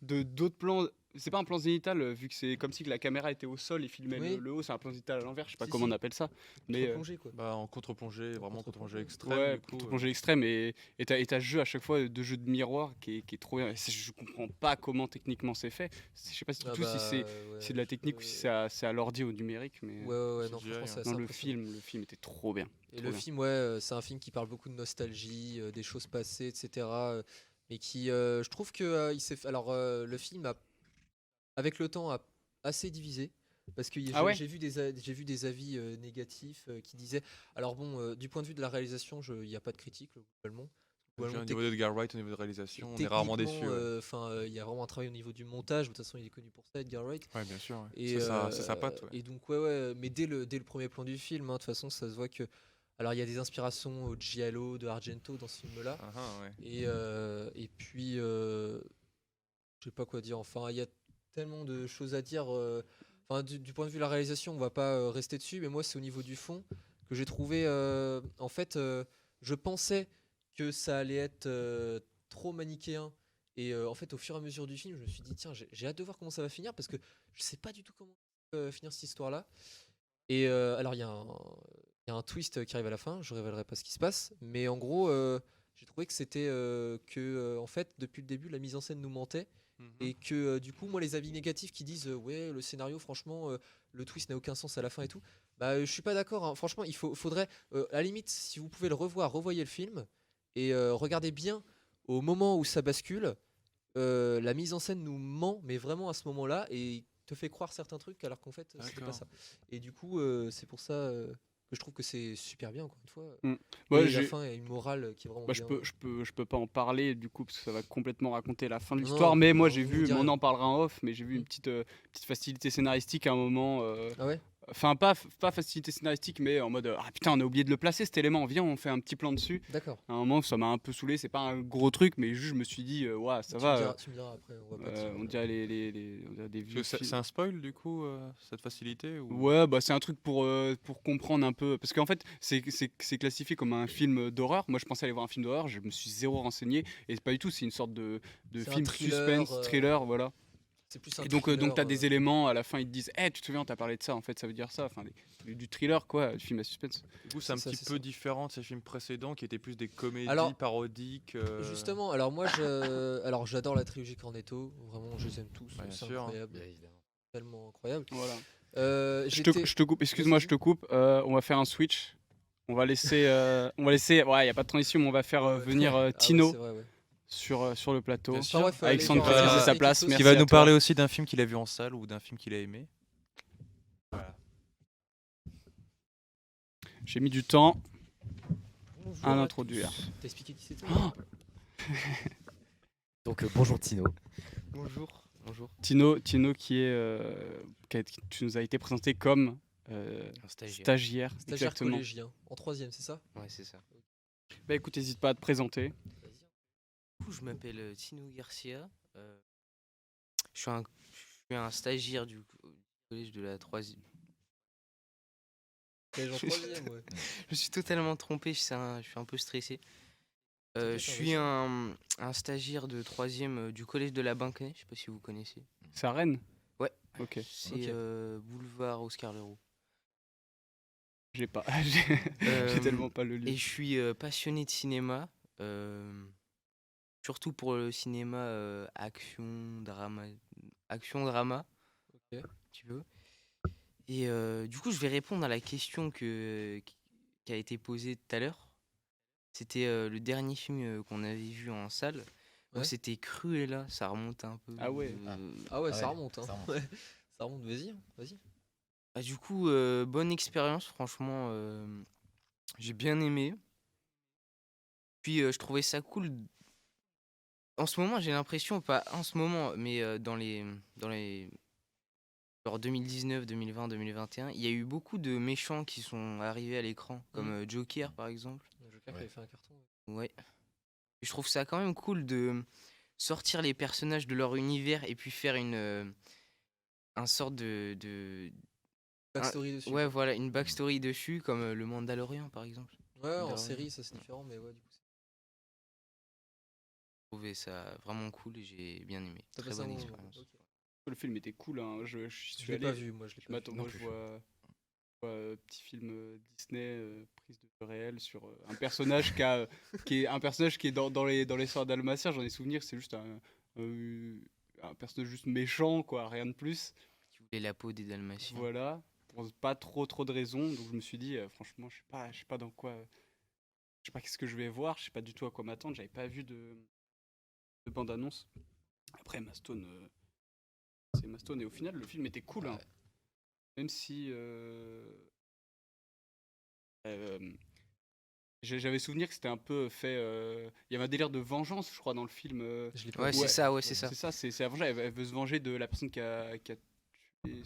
d'autre plan. C'est pas un plan zénital vu que c'est comme si que la caméra était au sol et filmait Oui. le haut, c'est un plan zénital à l'envers, je sais pas Si, comment si. on appelle ça. Mais Mais plongée, quoi. Bah, en contre-plongée, vraiment contre-plongée contre-plongée. extrême. ouais, du coup, plongée extrême et t'as ce jeu à chaque fois de jeu de miroir qui est trop bien. Je comprends pas comment techniquement c'est fait. Je sais pas si Ah si c'est ouais, de la technique ou si c'est à l'ordi ou numérique, mais Ouais, non, CGI, franchement, hein. c'est assez non, le impressionnant. film était trop bien. Et Trop le bien. film, c'est un film qui parle beaucoup de nostalgie, des choses passées, etc. Mais qui, je trouve que alors, le film avec le temps, a assez divisé. Parce que Ah ouais j'ai vu j'ai vu des avis négatifs qui disaient. Alors bon, du point de vue de la réalisation, il n'y a pas de critique globalement. Au Globalement, niveau d'Edgar Wright, au niveau de réalisation, on est techniquement, rarement déçu. Ouais. il y a vraiment un travail au niveau du montage. De toute façon, il est connu pour ça, Edgar Wright. Ouais, bien sûr. Ouais. Et, C'est sa patte. Ouais. et donc, ouais, mais dès le premier plan du film, hein, de toute façon, ça se voit que. Alors, il y a des inspirations au Giallo de Argento dans ce film-là. Ouais. Et puis, je sais pas quoi dire. Enfin, il y a tellement de choses à dire. Enfin, du point de vue de la réalisation, on va pas rester dessus. Mais moi, c'est au niveau du fond que j'ai trouvé. En fait, je pensais que ça allait être trop manichéen. Et en fait, au fur et à mesure du film, je me suis dit, tiens, j'ai hâte de voir comment ça va finir parce que je sais pas du tout comment finir cette histoire-là. Et alors, il y a un twist qui arrive à la fin. Je révélerai pas ce qui se passe. Mais en gros, j'ai trouvé que c'était en fait, depuis le début, la mise en scène nous mentait Et que du coup, moi, les avis négatifs qui disent ouais, le scénario, franchement, le twist n'a aucun sens à la fin et tout, bah, je suis pas d'accord, hein. Franchement, faudrait, à la limite, si vous pouvez le revoir, revoyez le film et regardez bien au moment où ça bascule. La mise en scène nous ment, mais vraiment à ce moment-là, et te fait croire certains trucs alors qu'en fait, c'était pas D'accord. ça. Et du coup, c'est pour ça que je trouve que c'est super bien, encore une fois. Mm. Et Ouais, la j'ai- fin est une morale qui est vraiment Bah, je bien. peux pas en parler du coup parce que ça va complètement raconter la fin de Non, l'histoire. non, Mais moi on j'ai vous vu, dit mais on rien. en parlera en off, mais j'ai vu Mm. une petite facilité scénaristique à un moment. Ah ouais. Enfin pas facilité scénaristique, mais en mode ah putain on a oublié de le placer cet élément. Viens on fait un petit plan dessus. D'accord. À un moment ça m'a un peu saoulé. C'est pas un gros truc, mais juste je me suis dit ouais ça va. Tu me diras après. On va pas On dirait on dirait des vieux C'est films. c'est un spoil du coup, cette facilité ou... Ouais, bah c'est un truc pour comprendre un peu. Parce qu'en fait, c'est classifié comme un film d'horreur. Moi, je pensais aller voir un film d'horreur, je me suis zéro renseigné. Et c'est pas du tout, c'est une sorte de C'est un film thriller, suspense, thriller, voilà. C'est plus un Et donc, thriller, t'as des éléments, à la fin, ils te disent tu te souviens, t'as parlé de ça, en fait, ça veut dire ça. Enfin, du thriller, quoi, du film à suspense. Du coup, c'est un C'est ça, petit c'est peu ça. différent de ces films précédents qui étaient plus des comédies Alors, parodiques. Justement, alors moi, alors j'adore la trilogie Cornetto. Vraiment, je les aime tous. Ouais, bien C'est sûr, hein. incroyable, Bien évidemment. tellement incroyable. Voilà. J'étais- Je te coupe, excuse-moi, Vas-y. je te coupe. On va faire un switch. On va laisser, ouais, y a pas de transition, mais on va faire venir Ah ouais, Tino c'est vrai, ouais. sur le plateau. Bien sûr. Enfin, bref, Alexandre allez voir, préfère euh, sa Eclipse place, aussi. merci Qui va à nous toi. parler aussi d'un film qu'il a vu en salle ou d'un film qu'il a aimé. J'ai mis du temps Bonjour à à l'introduire. tous. T'as expliqué qui c'était Donc bonjour Tino. Bonjour. Bonjour. Tino qui nous a été présenté comme Un stagiaire. stagiaire, Stagiaire exactement. collégien. En 3ème, c'est ça Ouais, c'est ça. Bah écoute, n'hésite pas à te présenter. Du coup, je m'appelle Tino Garcia. Je suis un stagiaire du collège de la 3e. Collège en 3ème, ouais. Je suis totalement trompé, je suis un peu stressé. Je T'inquiète, suis un stagiaire de 3e du collège de la Banquet, je sais pas si vous connaissez. C'est à Rennes. Ouais. Ok. C'est Ok. boulevard Oscar Leroux. J'ai pas. J'ai tellement pas le Et livre. je suis passionné de cinéma, surtout pour le cinéma action, drama, Ok. un petit peu. Et du coup, je vais répondre à la question qui a été posée tout à l'heure. C'était le dernier film qu'on avait vu en salle. Ouais. Donc c'était Cruella, ça remonte un peu. Ah ouais. Ah ouais, Ah ça ouais, remonte. Hein. ça remonte. Ouais. Ça remonte, vas-y. Vas-y. Ah, du coup, bonne expérience, franchement. J'ai bien aimé. Puis je trouvais ça cool. En ce moment, j'ai l'impression, pas en ce moment, mais dans les genre 2019, 2020, 2021, il y a eu beaucoup de méchants qui sont arrivés à l'écran, comme Joker par exemple. Le Joker qui Ouais. avait fait un carton. Ouais. Ouais. Et je trouve ça quand même cool de sortir les personnages de leur univers et puis faire un sorte de Backstory dessus. ouais, voilà, une backstory dessus, comme le Mandalorian par exemple. Ouais, en Mandalorian. série, ça c'est différent, mais ouais, du coup. Je trouvais ça vraiment cool et j'ai bien aimé. T'as Très passé un bonne bon moment, expérience. ok. Le film était cool. Hein. Je suis Je l'ai allé. pas vu, moi je l'ai Je pas m'attends. vu. Moi, Non je plus. vois petit film Disney prise de réel sur un personnage qui est dans les Sœurs dalmatiens. J'en ai souvenir. C'est juste un personnage juste méchant, quoi, rien de plus. Qui voulait la peau des Dalmatiens. Voilà, pour pas trop de raisons. Donc je me suis dit, franchement, je sais pas dans quoi, je sais pas qu'est-ce que je vais voir, je sais pas du tout à quoi m'attendre. J'avais pas vu de bande-annonce. Après Mastone, c'est Mastone et au final le film était cool, hein. Ouais. Même si j'avais souvenir que c'était un peu fait. Il y avait un délire de vengeance, je crois, dans le film. Je l'ai pas Ouais, vu. c'est ça, ouais, c'est ça. C'est ça, c'est la vengeance. Elle veut se venger de la personne qui a tué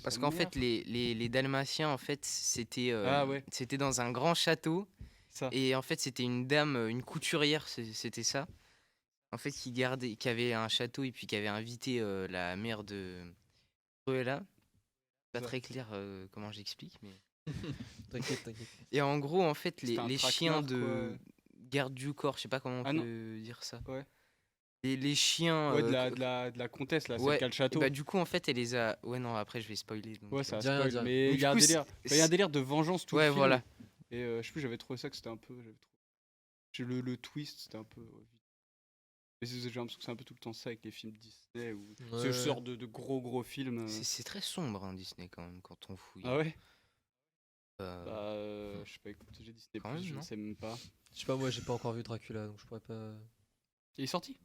Parce sa qu'en mère. fait, les Dalmatiens, en fait, c'était Ah ouais. c'était dans un grand château. Ça. Et en fait, c'était une dame, une couturière, c'était ça. En fait, qui avait un château et puis qui avait invité la mère de Cruella. Pas Ça. très clair comment j'explique, mais. T'inquiète. Et en gros, en fait, C'était un les traquenard, chiens de quoi. garde du corps, je sais pas comment on Ah non. peut dire ça. Ouais. Les chiens. Ouais, de la comtesse, là, celle ouais, qui a le château. Bah, du coup, en fait, elle les a. Ouais, non, après, je vais spoiler. Donc, Ouais, ça Dis rien, spoil, dis rien. mais Donc, il y a un du coup, délire. c'est- Il y a un délire de vengeance tout le Ouais, film. voilà. Et je sais plus, j'avais trouvé ça que c'était un peu. Le twist, c'était un peu. Mais j'ai l'impression que c'est un peu tout le temps ça avec les films Disney où Ouais. ce genre de gros films. C'est très sombre, hein, Disney, quand même, quand on fouille. Ah ouais. Euh, Je sais pas, écoute, j'ai Disney+, Quand même, je ne non sais même pas. Je sais pas, moi j'ai pas encore vu Dracula donc je pourrais pas. Il est sorti?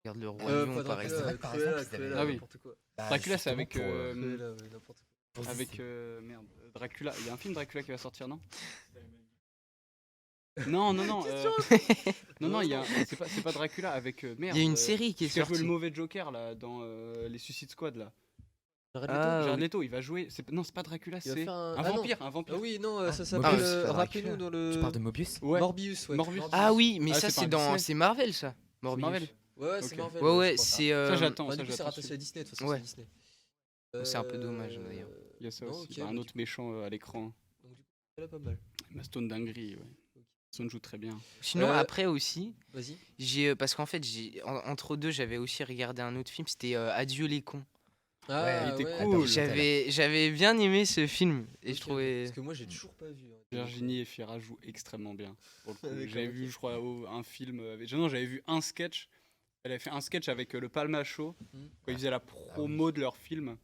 Regarde le roi Pas lion, par Dracula, exemple. C'est vrai que par Cruella, exemple, ils avaient- Cruella, Ah oui. n'importe quoi. Bah, Dracula, c'est justement, avec Cruella, ouais, n'importe quoi. avec merde, Dracula. Il y a un film Dracula qui va sortir, non? Non, non, il y a c'est pas Dracula avec merde. Il y a une série qui est qui a joué le sortie. mauvais Joker là dans les Suicide Squad là. Jared Ah, Jared oui. Leto, il va jouer. Non, c'est pas Dracula, Il va c'est faire un ah non. vampire, un vampire. Ah oui, non, Ah, ça Mobius, s'appelle. c'est pas Rappelez-nous Dracula. dans le. Tu parles de Mobius? Ouais. Morbius, ouais. Morbius. Ah oui, mais Ah, ça, c'est c'est pas un Disney. c'est Marvel, ça. Morbius. Marvel. Ouais, c'est Ok. Marvel. Ouais, je ouais, crois. c'est. Ça j'attends, Bah, ça du coup, c'est j'attends. rattaché à Disney, de toute façon, Ouais. c'est Disney. C'est un peu dommage, d'ailleurs. Il y a ça non, aussi. ok, Bah, un bah, autre méchant à l'écran. Donc, du coup, elle a pas mal. Stone dinguerie, ouais. Stone joue très bien. Sinon, Euh, après aussi, Vas-y. parce qu'en fait, entre deux, j'avais aussi regardé un autre film, c'était Adieu les cons. Ah, il était ouais. cool. J'avais bien aimé ce film et Ok, je trouvais. Parce que moi, j'ai toujours pas vu. Hein. Virginie Efira joue extrêmement bien. Pour le coup. D'accord, J'avais ok. vu, je crois, un film. Non, j'avais vu un sketch. Elle avait fait un sketch avec le Palma Show Hmm. quand ils faisaient la promo de leur film.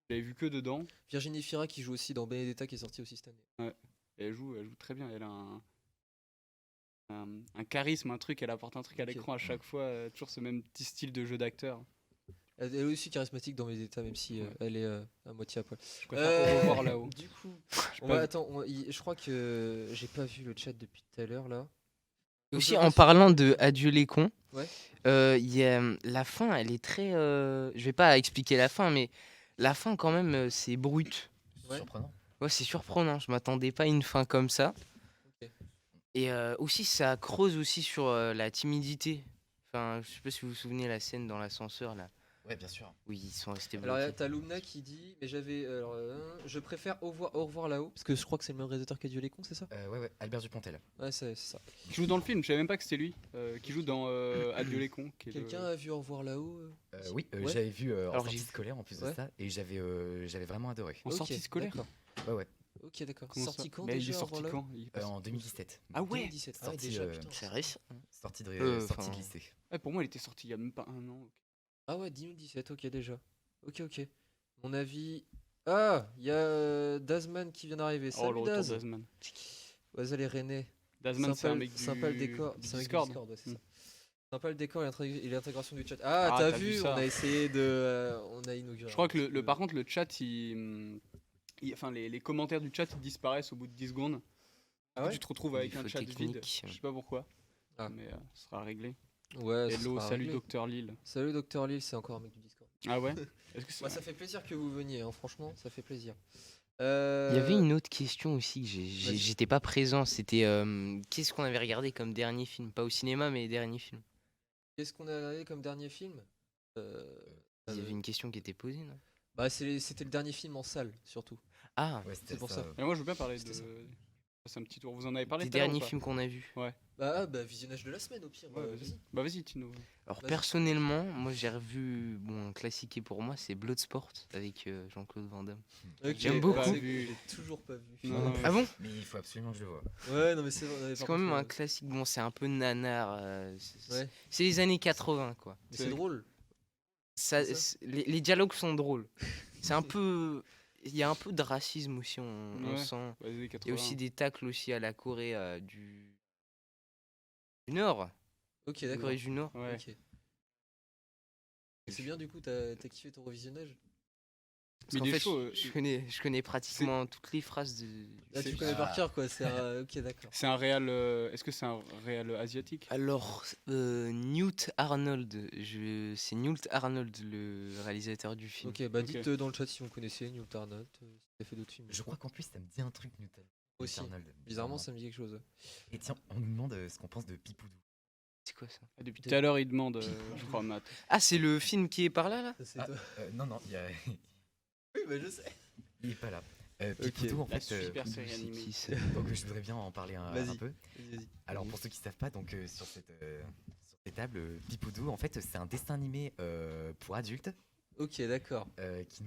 J'avais vu que dedans. Virginie Fira qui joue aussi dans Benedetta qui est sorti aussi cette année. Et elle joue très bien. Elle a un charisme, un truc. Elle apporte un truc à Ok. l'écran à chaque fois. Toujours ce même petit style de jeu d'acteur. Elle est aussi charismatique dans Benedetta, même si elle est à moitié à poil. Je préfère Au revoir là-haut. Du coup, J'ai on pas va, vu. attends, je crois que j'ai pas vu le chat depuis tout à l'heure là. Aussi, je en passe- parlant de Adieu les cons, Ouais. il y a, la fin, elle est très. Je vais pas expliquer la fin, mais la fin, quand même, c'est brut. Ouais. Surprenant. Ouais, c'est surprenant. Je m'attendais pas à une fin comme ça. Ok. Et aussi, ça creuse aussi sur la timidité. Enfin, je sais pas si vous vous souvenez la scène dans l'ascenseur là, Ouais, bien sûr. où ils sont restés Alors bloqués. t'as Lumna qui dit, mais je préfère au revoir là-haut parce que je crois que c'est le même réalisateur qu'Adieu les cons, c'est ça? Ouais, Albert Dupontel. Ouais, c'est ça. Qui joue dans le film. Je savais même pas que c'était lui. Qui joue dans Adieu les cons. qui est le- Quelqu'un a vu au revoir là-haut Oui, Ouais. j'avais vu en Alors, sortie j'ai- scolaire en plus de Ouais. ça, et j'avais vraiment adoré. En Ok, sortie scolaire. d'accord. Ouais. Ok, d'accord. Comment ça Sorti quand Mais il déjà est au sorti revoir là-haut quand Il est pas En 2017. Ah ouais. 2017. Ah ouais, Sorti, déjà, euh, putain. C'est récent. Sortie de, Enfin, sortie de lycée. Ouais, pour moi, il était sorti il y a même pas un an. Ah ouais, 2017, ok déjà. Ok. Mon avis. Ah, il y a Dazman qui vient d'arriver. Oh, le Salut retour Daz. d'Azman. Vas-y, René. Dazman, c'est un mec Sympa le décor. du C'est un mec du Discord. Discord, ouais, c'est Mm. ça. Sympa le décor et l'intégration du chat. Ah, Ah, t'as t'as vu vu, ça. on a essayé de. On a inauguré. Je crois un que petit peu. par contre, le chat, enfin, les commentaires du chat ils disparaissent au bout de 10 secondes. Ah ouais Tu te retrouves avec un Défaut chat vide. technique. Je sais pas pourquoi. Ah. Mais ça sera réglé. Ouais, ça Hello, sera salut réglé. Docteur Lille. Salut Docteur Lille, c'est encore un mec du Discord. Ah ouais Est-ce que c'est Moi, ça fait plaisir que vous veniez, hein, franchement, ça fait plaisir. Il y avait une autre question aussi, Vas-y. j'étais pas présent, c'était qu'est-ce qu'on avait regardé comme dernier film? Pas au cinéma, mais dernier film. Qu'est-ce qu'on a regardé comme dernier film Il y avait une question qui était posée, non? Bah, c'était le dernier film en salle, surtout. Ah, Ouais, c'était pour ça. Et moi, je veux bien parler de. C'était ça. C'est un petit tour. Vous en avez parlé des tout à l'heure ou derniers pas films qu'on a vus. Bah, visionnage de la semaine, au pire. Ouais, vas-y. Bah, vas-y, Tino. Alors Vas-y. personnellement, moi j'ai revu, bon, un classique pour moi, c'est Bloodsport avec Jean-Claude Van Damme. Ok, J'aime beaucoup. c'est que j'ai toujours pas vu. Non, non, Ah bon? Mais il faut absolument que je le vois. Ouais, non, mais c'est vrai. C'est quand même un classique, bon c'est un peu nanar, Ouais. c'est les années 80 quoi. Mais c'est drôle. Ça, C'est ça les dialogues sont drôles. C'est un peu, il y a un peu de racisme aussi, on Ouais. sent. Vas-y, Il y 80. a aussi des tacles aussi à la Corée du Nord. Ok, d'accord. Corée du Nord. Ouais. Ok. C'est bien, du coup, t'as kiffé ton revisionnage? Parce Mais qu'en il est fait, chaud, je connais pratiquement toutes les phrases de. Là, tu C'est- connais par cœur, quoi. C'est ok, d'accord. C'est un réel. Est-ce que c'est un réel asiatique Alors, Newt Arnold, c'est Newt Arnold le réalisateur du film. Ok, bah Ok. dites dans le chat si vous connaissez Newt Arnold, si t'as fait d'autres films. Je crois qu'en plus, ça me dit un truc, Newton. Aussi. Arnold, Bizarrement, ça me dit quelque chose. Et tiens, on nous demande ce qu'on pense de Pipoudou. C'est quoi ça? Ah, depuis tout à l'heure, il demande, je crois, Matt. Ah, c'est le film qui est par là, là? Ça, c'est Ah, toi. non, Oui, bah je sais. il est pas là. Pipoudou, en La fait, super série C'est animée. qui ça? donc je voudrais bien en parler un Vas-y. peu. Vas-y. Alors pour ceux qui savent pas, donc sur cette table, Pipoudou, en fait, c'est un dessin animé pour adultes Ok, d'accord. qui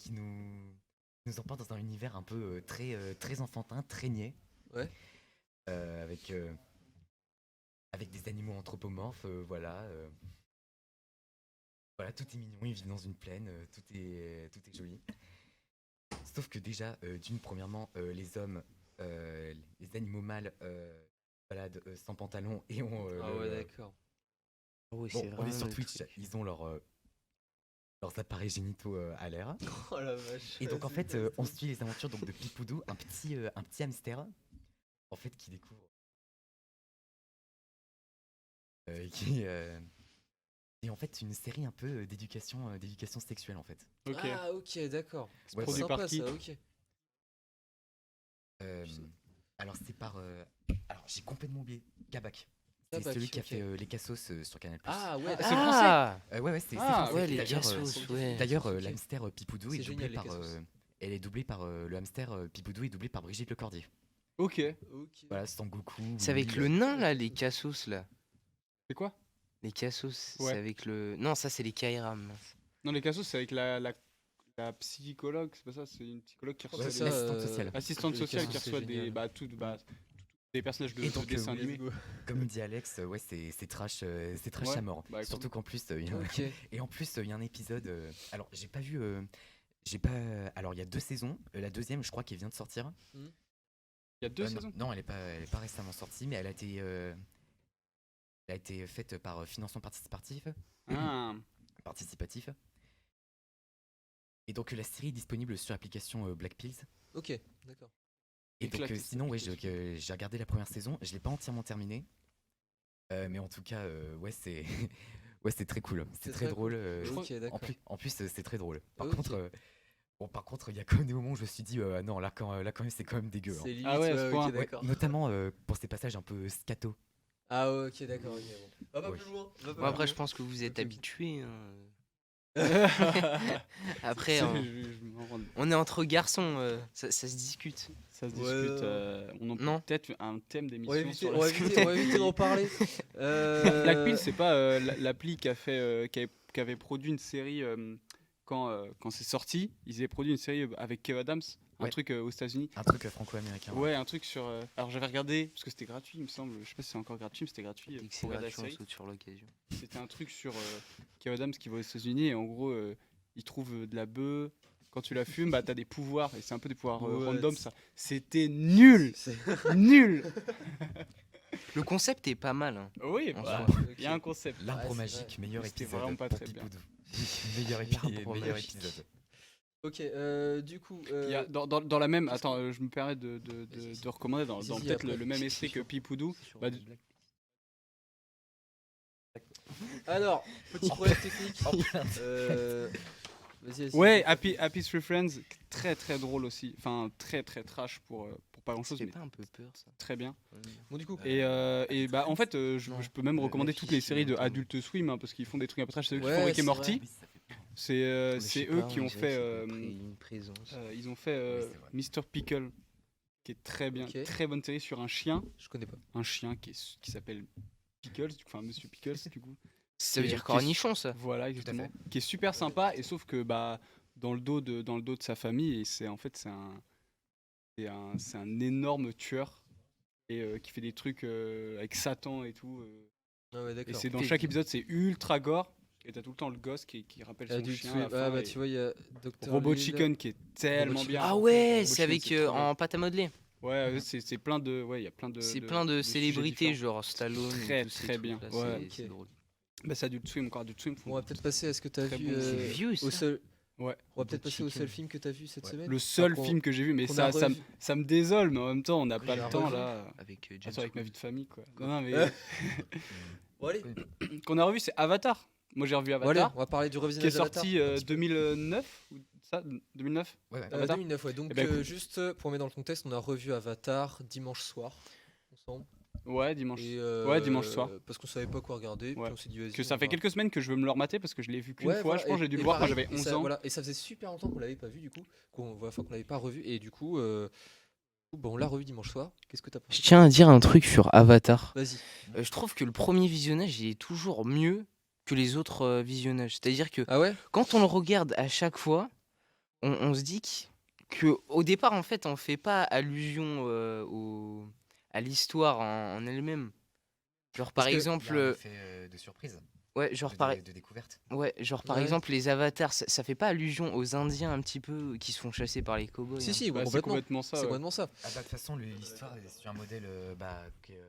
nous emporte dans un univers un peu très enfantin, très niais. Ouais. Avec avec des animaux anthropomorphes, voilà. Voilà, tout est mignon, ils vivent dans une plaine, tout est joli. Sauf que déjà, premièrement, les hommes, les animaux mâles baladent sans pantalon et ont Ah ouais, d'accord. Oui, bon, c'est on est sur vraiment le Twitch, truc. ils ont leurs appareils génitaux à l'air. Oh la vache. Et donc en c'est fait, on dégueulasse. suit les aventures donc, de Pipoudou, un petit hamster, en fait, qui découvre, qui est en fait une série un peu d'éducation sexuelle en fait. Ok. Ah ok, d'accord. Ouais, produit Sympa par qui ça, ok. Alors c'est par, alors j'ai complètement oublié, Kabak. C'est Kabak, celui qui a ok. fait les Cassos sur Canal+. Ah ouais, c'est Ah, Ouais, c'est Ah, français. ouais, les D'ailleurs, cassos, ouais. D'ailleurs, Ok. l'hamster Pipoudou C'est est génial, doublé les par. Cassos. Elle est doublée par le hamster Pipoudou est doublé par Brigitte Lecordier. Ok. Ok. Voilà, Sangoku. c'est avec Will. le nain là, les cassos là. C'est quoi? Les cassos, Ouais. c'est avec le. Non, ça c'est les Kairam. Non, les cassos, c'est avec la psychologue, c'est pas ça? C'est une psychologue qui Ouais, reçoit c'est des ça, l'assistante sociale. assistante les sociale cassos, qui c'est reçoit des, génial. des personnages de Et donc, dessins oui, animés. Comme dit Alex, ouais, c'est trash, Ouais, à mort. bah, écoute. Surtout qu'en plus, Ok. et en plus, il y a un épisode. Alors, j'ai pas vu. J'ai pas. Alors, il y a 2 saisons. La deuxième, je crois qu'elle vient de sortir. Il y a 2 Non, saisons. non, elle est pas récemment sortie, mais elle a été faite par financement Ah, participatif. Et donc la série est disponible sur l'application Black Pills. Ok, d'accord. Et donc Éclate, cette sinon ouais, application. j'ai regardé la première saison, je l'ai pas entièrement terminée. Mais en tout cas ouais c'est ouais c'est très cool, c'est C'est très très drôle. Ok, d'accord. En plus c'est très drôle. Par Ok. contre par contre il y a quand même des moments où je me suis dit ah non là quand même c'est quand même dégueu. Hein. C'est limite, Ah ouais, à ce ok, point. Ouais, d'accord. notamment pour ces passages un peu scato. Ah ouais, ok, d'accord, ok, bon. Va pas Ouais. plus loin. va pas Bon, plus après, je loin. pense que vous êtes Ok. habitués. C'est- Après, je m'en rends- on est entre garçons, ça se discute. Ça se Ouais, discute. non. On en Non. peut-être un thème d'émission On va éviter, sur on va la éviter, on va éviter d'en parler. Blackpill, c'est pas l'appli qui a fait, qui avait produit une série quand c'est sorti. Ils avaient produit une série avec Kev Adams, un Ouais. truc aux États-Unis. Un truc franco-américain. Ouais, un truc sur. Alors j'avais regardé parce que c'était gratuit, il me semble. Je sais pas si c'est encore gratuit, mais c'était gratuit Dès que c'est pour regarder la gratuit, on série. saute sur l'occasion. C'était un truc sur Kev Adams qui va aux États-Unis et en gros, il trouve de la bœuf. Quand tu la fumes, bah t'as des pouvoirs et c'est un peu des pouvoirs What? random. Ça, c'était nul, nul. Le concept est pas mal. Hein. Oui, En bah, soi. il y a un concept. L'arbre Ouais, c'est magique, meilleur Mais c'était épisode vraiment pas pour très bien. Pipoudou. meilleur L'arbre meilleur magique. épisode. Ok, du coup. Il y a, dans la même. Attends, je me permets de recommander dans Vas-y, peut-être après. le même esprit que Pipoudou. Bah, Alors, petit problème technique. Vas-y, vas-y. ouais, Happy Three Friends, très très drôle aussi. Enfin, très très trash pour pas grand Ça chose, fait mais pas un peu peur ça. très bien. Bon, du coup. Et bah, en fait, Non. je peux même recommander toutes les l'affiche, séries de longtemps. Adult Swim hein, parce qu'ils font des trucs un peu trash. C'est eux qui Ouais, font Rick c'est et Morty. Oui, ça fait peur. C'est Mais je sais eux pas, qui on ont dirait fait. que c'est une présence. Ils ont fait Oui, c'est vrai. Mr. Pickle, qui est très bien, Ok. très bonne série sur un chien Je connais pas. qui s'appelle Pickles, enfin Monsieur Pickles du coup. Ça veut Et dire qui est- cornichon ça. Voilà, exactement. Qui est super sympa et sauf que bah dans le dos de sa famille et c'est en fait c'est un énorme tueur et qui fait des trucs avec Satan et tout. Ah ouais, Et d'accord. c'est dans chaque épisode c'est ultra gore et t'as tout le temps le gosse qui rappelle son Adult chien. Swim. à la Ah fin, bah et tu vois, il y a Dr. Robot Lil. Chicken qui est tellement Chicken. bien. Ah ouais, Robot c'est Chicken, avec c'est trop bien. en pâte à modeler. Ouais, c'est plein de ouais, il y a plein de C'est plein de sujets célébrités, différents. genre Stallone. Très, et tous ces très bien. trucs-là, Ouais. c'est Ok. drôle. Bah c'est Adult Swim encore Adult Swim. Bon, on va peut-être passer à ce que t'as Très vu. bon. C'est vieux, au ça. seul. Ouais. On va peut-être passer au Chicken. seul film que t'as vu cette Ouais. semaine. Le seul qu'on- film que j'ai vu, mais qu'on ça, a ça, revu. ça me désole, mais en même temps, on n'a Que pas j'ai le temps revu. là. Avec James Attends, avec ma Caan. vie de famille quoi. Non, non, mais Bon, allez. qu'on a revu, c'est Avatar. Moi j'ai revu Bon, allez, Avatar, on va parler du qui est revisionnage sorti d'Avatar, un petit peu. 2009 ou ça 2009 Ouais, ouais. Avatar 2009, ouais. Donc, Eh ben, écoute. juste pour mettre dans le contexte, on a revu Avatar dimanche soir, ensemble. Ouais, dimanche. Et, Ouais, dimanche soir. Parce qu'on savait pas quoi regarder. Puis Ouais. on s'est dit, vas-y. Que ça on fait va- quelques semaines que je veux me le remater parce que je l'ai vu qu'une Ouais, fois. voilà, Je pense que j'ai dû le voir quand pareil, j'avais 11 ça, ans. voilà, et ça faisait super longtemps qu'on l'avait pas vu, du coup. Qu'on l'avait pas revu. Et du coup, bon, on l'a revu dimanche soir. Qu'est-ce que t'as Je pensé? tiens à dire un truc sur Avatar. Vas-y. Je trouve que le premier visionnage il est toujours mieux que les autres visionnages. C'est-à-dire que Ah ouais? quand on le regarde à chaque fois, on se dit que au départ en fait on fait pas allusion à l'histoire en elle-même. Genre Parce par que- exemple, Il y a un effet de surprise, ouais, genre de découverte. par Ouais. exemple les avatars, ça fait pas allusion aux Indiens un petit peu qui se font chasser par les cowboys. Si, hein. si, Bah, c'est complètement. complètement ça. C'est ouais. complètement ça. Ah bah de toute façon l'histoire est sur un modèle qui est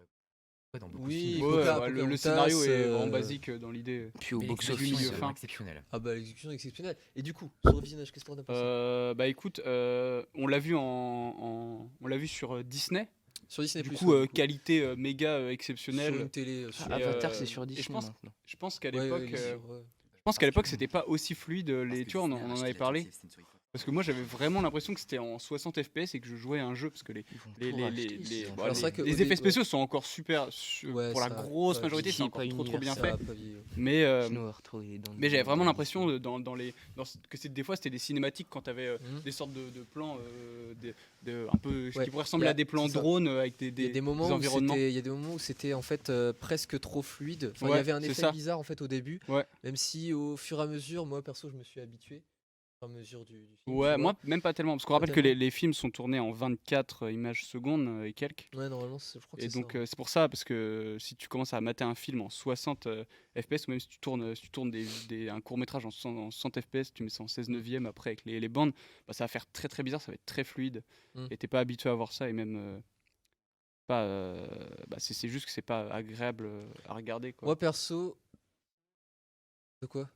dans beaucoup de Oui, films. Ouais, Poca- ouais, le Pocahontas, scénario est vraiment euh, basique dans l'idée. Puis au Mais box l'exécution milieu office. est fin. exceptionnelle. Ah bah l'exécution est exceptionnelle. Et du coup, sur le visionnage, qu'est-ce qu'on a pensé Bah écoute, on l'a vu on l'a vu sur Disney. Sur Disney+. Du ouais, coup, qualité méga sur exceptionnelle. une télé. Ah, Et, Avatar, euh, c'est sur et je Disney pense- maintenant. Je pense qu'à Ouais, l'époque, il est sur, ouais. je pense qu'à l'époque c'était pas aussi fluide. Tu vois, on en avait parlé. Parce que moi j'avais vraiment l'impression que c'était en 60 FPS et que je jouais à un jeu parce que Ils vont les, tout les, racheter, les, ces bah, enfants. Alors, c'est vrai que les au effets dé- spéciaux sont encore super. Ouais, pour la ça a grosse pas majorité, vieilli, c'est encore pas trop bien Ça fait. a pas vieilli, ouais. Mais, Kino a retrouvé les dents de mais j'avais Dieu vraiment dans l'impression le que des fois c'était des cinématiques quand t'avais Mhm. des sortes de plans un peu ce Ouais, qui pourrait ressembler y a- à des plans c'est ça. drone avec Il y a des moments où environnements. c'était, il y a des moments où c'était en fait presque trop fluide. Enfin, il y Ouais, avait un c'est effet ça. bizarre en fait au début. Ouais. Même si au fur et à mesure, moi perso, je me suis habitué. Au fur et à mesure du film. tu Ouais, vois. moi même pas tellement parce qu'on Pas rappelle que tellement. les films sont tournés en 24 images secondes et quelques. Ouais, normalement, je crois que Et c'est donc ça. c'est pour ça parce que si tu commences à mater un film en 60 FPS ou même si tu tournes un court métrage en 60 FPS, tu mets ça en 16 neuvième après avec les bandes, bah, ça va faire très très bizarre, ça va être très fluide. Mm. Et t'es pas habitué à voir ça et même pas bah, c'est juste que c'est pas agréable à regarder quoi. Moi perso. De quoi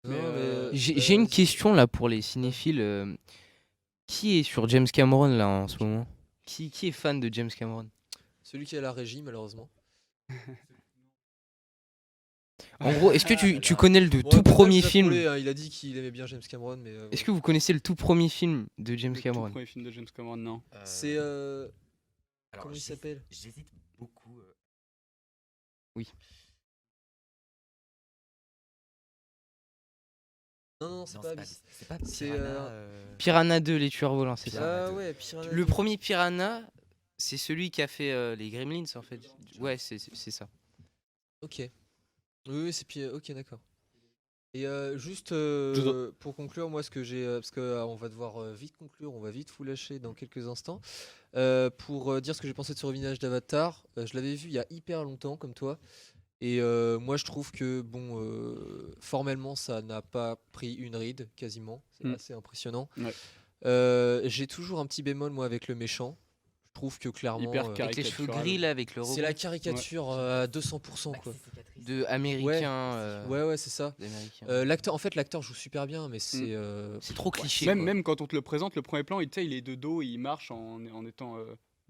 Mais, Non, J'ai une question là pour les cinéphiles. Qui est sur James Cameron là en ce moment? Qui est fan de James Cameron? Celui qui a la régie, malheureusement. En gros, est-ce que tu Alors, connais le Bon, tout après, premier il nous a film? trollé, hein, il a dit qu'il aimait bien James Cameron, mais. Est-ce que vous connaissez le tout premier film de James Le tout Cameron? premier film de James Cameron, non. C'est. Alors, Comment il s'appelle J'hésite beaucoup. Non, c'est Non, pas c'est Abyss. c'est pas C'est, Piranha. Piranha 2, les tueurs volants, c'est ça. Piranha Ah 2. ouais, Piranha Le 2. premier Piranha, c'est celui qui a fait les Gremlins en fait. Ouais, c'est ça. Ok. Oui, oui, c'est ok, d'accord. Et juste dois- pour conclure, moi, ce que j'ai, parce que on va devoir vite conclure, on va vite vous lâcher dans quelques instants. Pour dire ce que j'ai pensé de ce revinage d'Avatar, je l'avais vu il y a hyper longtemps, comme toi. Et moi, je trouve que bon, formellement, ça n'a pas pris une ride quasiment. C'est Mm. assez impressionnant. Ouais. J'ai toujours un petit bémol moi avec le méchant. Je trouve que clairement, Hyper Avec les cheveux caricatural. gris là, avec le c'est robot la caricature à 200% Maxi quoi. cicatrice. de américain. Ouais, c'est ça. d'Américain. L'acteur, en fait, l'acteur joue super bien, mais c'est. C'est trop cliché. Même, quoi. même quand on te le présente, le premier plan, tu sais, il est de dos, il marche en étant.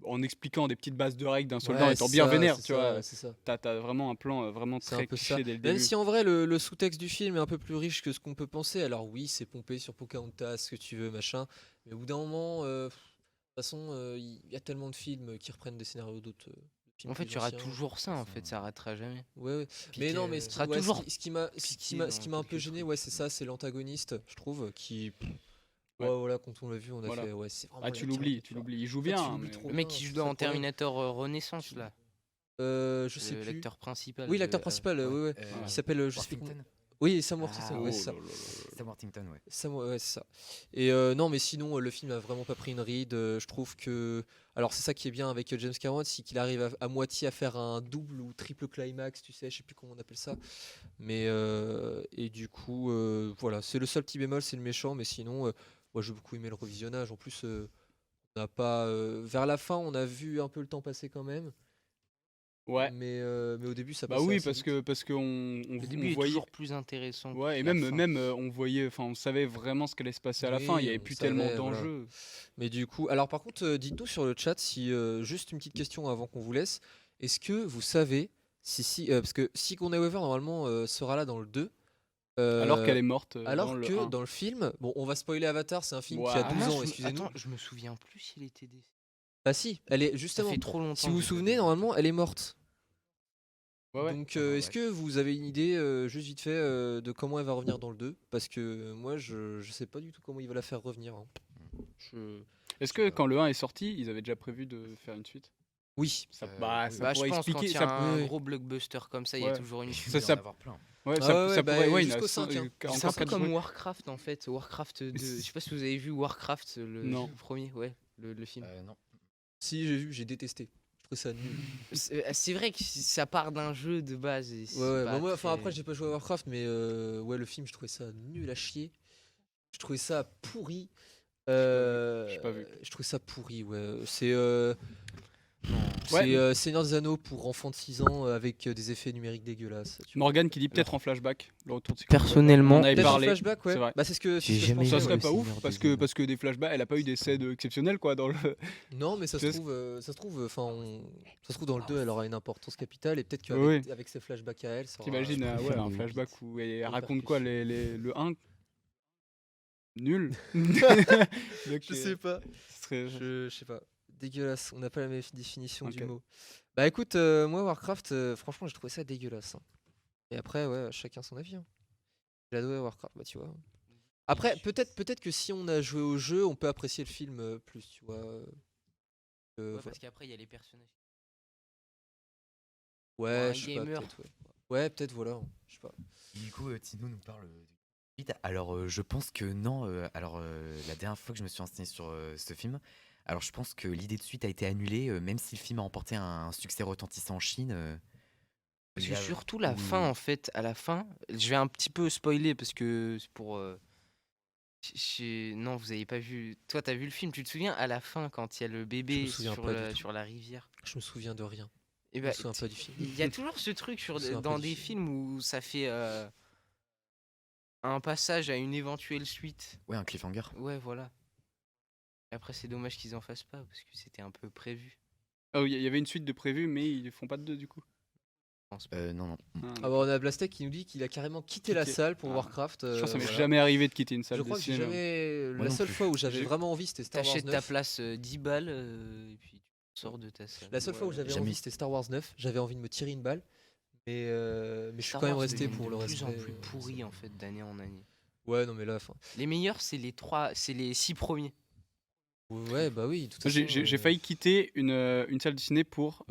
En expliquant des petites bases de règles d'un soldat en Ouais, étant c'est bien ça, vénère, c'est tu ça, vois. c'est ça. T'as vraiment un plan vraiment C'est un très peu cliché ça. dès le Même début. si en vrai le sous-texte du film est un peu plus riche que ce qu'on peut penser. Alors oui, c'est pompé sur Pocahontas, ce que tu veux, machin. Mais au bout d'un moment, de toute façon, il y a tellement de films qui reprennent des scénarios d'autres. Films En fait, plus tu auras anciens. toujours ça en fait, ça arrêtera jamais. Ouais, ouais. Piqué, Mais non, mais ce qui, sera ouais, toujours ce qui m'a, piqué ce qui m'a dans un peu quelques gêné, trucs. ouais, c'est ça, c'est l'antagoniste, je trouve, qui. Ouais. Ouais, voilà, quand on l'a vu, on a Voilà. fait. Ouais, c'est vraiment Ah, la tu l'oublies, tu caricature. l'oublies. Il joue En fait, bien. tu l'oublies mais- trop. Le mec bien, qui joue c'est ça dans le problème. Terminator Renaissance là, Je sais plus. l'acteur principal. Oui, de- l'acteur principal, ouais, ouais. Euh, Il s'appelle, je sais plus comment. Worthington. Oui, Sam Worthington, Ah, ouais, Oh c'est ça. là là là là. Sam Worthington, ouais. Ouais, c'est ça. Et non, mais sinon, le film a vraiment pas pris une ride. Je trouve que. Alors, c'est ça qui est bien avec James Cameron, c'est qu'il arrive à moitié à faire un double ou triple climax, tu sais, je sais plus comment on appelle ça. Mais. Et du coup, voilà, c'est le seul petit bémol, c'est le méchant, mais sinon, moi j'ai beaucoup aimé le revisionnage. En plus, on n'a pas. Vers la fin, on a vu un peu le temps passer quand même. Ouais. Mais au début, ça Bah passait oui, assez parce vite. que Le début on est voyait. toujours plus intéressant. Ouais, et que la même, fin. même on voyait, enfin, on savait vraiment ce qu'allait se passer à la fin. Il y Oui, avait on plus savait, tellement voilà. d'enjeux. Mais du coup, alors par contre, dites-nous sur le chat si juste une petite question avant qu'on vous laisse. Est-ce que vous savez si parce que Sigourney Weaver normalement sera là dans le 2 Alors qu'elle est morte. alors dans le que 1. dans le film, bon, on va spoiler Avatar, c'est un film qui Ouais. a Ah, 12 moi, ans, excusez-nous. Attends, je me souviens plus s'il était décédé. Bah si, elle est Ça justement. fait trop longtemps. Si vous vous que j'ai pas souvenez, vu. normalement, elle est morte. Ouais, ouais. Donc, Ah bah est-ce ouais. que vous avez une idée, juste vite fait, de comment elle va revenir dans le 2? Parce que moi, je sais pas du tout comment il va la faire revenir, hein. Est-ce que quand le 1 est sorti, ils avaient déjà prévu de faire une suite? Oui. Ça, oui. ça Bah, je pourrait pense quand il expliquer. y a Ça, un oui. gros blockbuster comme ça, il y a Ouais. toujours une Il suite. va y ça- en avoir plein. ouais, Ah ça, ouais, ça bah, pourrait. Ouais, il y en jusqu'au a 5, hein. C'est encore un peu quatre comme jeux. Warcraft en fait. Warcraft 2. Je sais pas si vous avez vu Warcraft, Non. le premier, ouais, le film. Non. Si, j'ai vu, j'ai détesté. Je trouvais ça nul. C'est vrai que ça part d'un jeu de base. Et c'est Ouais, pas bah moi, très- après, j'ai pas joué à Warcraft, mais ouais, le film, je trouvais ça nul à chier. Je trouvais ça pourri. J'ai pas vu. Je trouvais ça pourri, ouais. C'est Ouais. Seigneur des Anneaux pour enfants de 6 ans avec des effets numériques dégueulasses. Tu vois. Morgane qui dit peut-être en flashback. Le retour de Personnellement, on avait Peut-être en parlé. flashback, ouais. c'est vrai. Bah, c'est ce que J'ai c'est ce que je jamais pensais, Ça vu serait ouais. pas le ouf Seigneur parce des que, Anneaux. parce que des flashbacks, elle a pas eu des scènes exceptionnelles quoi dans le. Non, mais ça se Just- trouve, enfin, ça se trouve dans le 2, elle aura une importance capitale et peut-être Oui. qu'avec ses flashbacks à elle, ça aura- T'imagines je ouais, préfère un les flashback Hobbits. où elle Les raconte quoi le 1 Nul. Je sais pas. Ce serait- Je sais pas. Dégueulasse. On n'a pas la même définition du Ok. mot. Bah écoute, moi Warcraft, franchement, j'ai trouvé ça dégueulasse, hein. Et après, ouais, chacun son avis, hein. J'ai adoré Warcraft, bah tu vois. Après, peut-être que si on a joué au jeu, on peut apprécier le film plus, tu vois. Ouais, Voilà. parce qu'après, il y a les personnages. Ouais, un je sais pas, gamer. peut-être, ouais. Ouais, peut-être, voilà, hein, je sais pas. Et du coup, Tino nous parle de Hobbit. Alors, je pense que non. La dernière fois que je me suis renseigné sur ce film, alors je pense que l'idée de suite a été annulée, même si le film a remporté un succès retentissant en Chine. Parce il que a- surtout la oui, fin, oui. en fait, à la fin, je vais un petit peu spoiler parce que c'est pour. Non, vous avez pas vu. Toi, t'as vu le film, tu te souviens à la fin quand il y a le bébé souviens pas du tout. sur la rivière. Je me souviens de rien. Et Je bah, me souviens pas du film. il y a toujours ce truc Je me souviens pas dans du des film. films où ça fait un passage à une éventuelle suite. Ouais, un cliffhanger. Ouais, voilà. Et après, c'est dommage qu'ils en fassent pas parce que c'était un peu prévu. Ah oui, il y avait une suite de prévu, mais ils font pas de deux du coup. Je pense pas. Non, non. Ah bah on a Blastek qui nous dit qu'il a carrément quitté la Quitté. salle pour Ah. Warcraft. Je pense que ça m'est voilà. jamais arrivé de quitter une salle Je de crois que j'ai cinéma. jamais. Moi La non seule plus. fois où j'avais J'ai- vraiment envie, c'était Star Wars T'achètes 9. ta place 10 balles et puis tu sors de ta salle. La seule fois où j'avais Jamais. envie, c'était Star Wars 9. J'avais envie de me tirer une balle. Mais je suis Star quand même Wars resté devient pour le de reste. plus en plus pourri en fait d'année en année. Ouais, non, mais là. Enfin, Les meilleurs, c'est les 6 premiers. ouais, bah oui. de toute Moi, façon, J'ai failli quitter une salle de ciné pour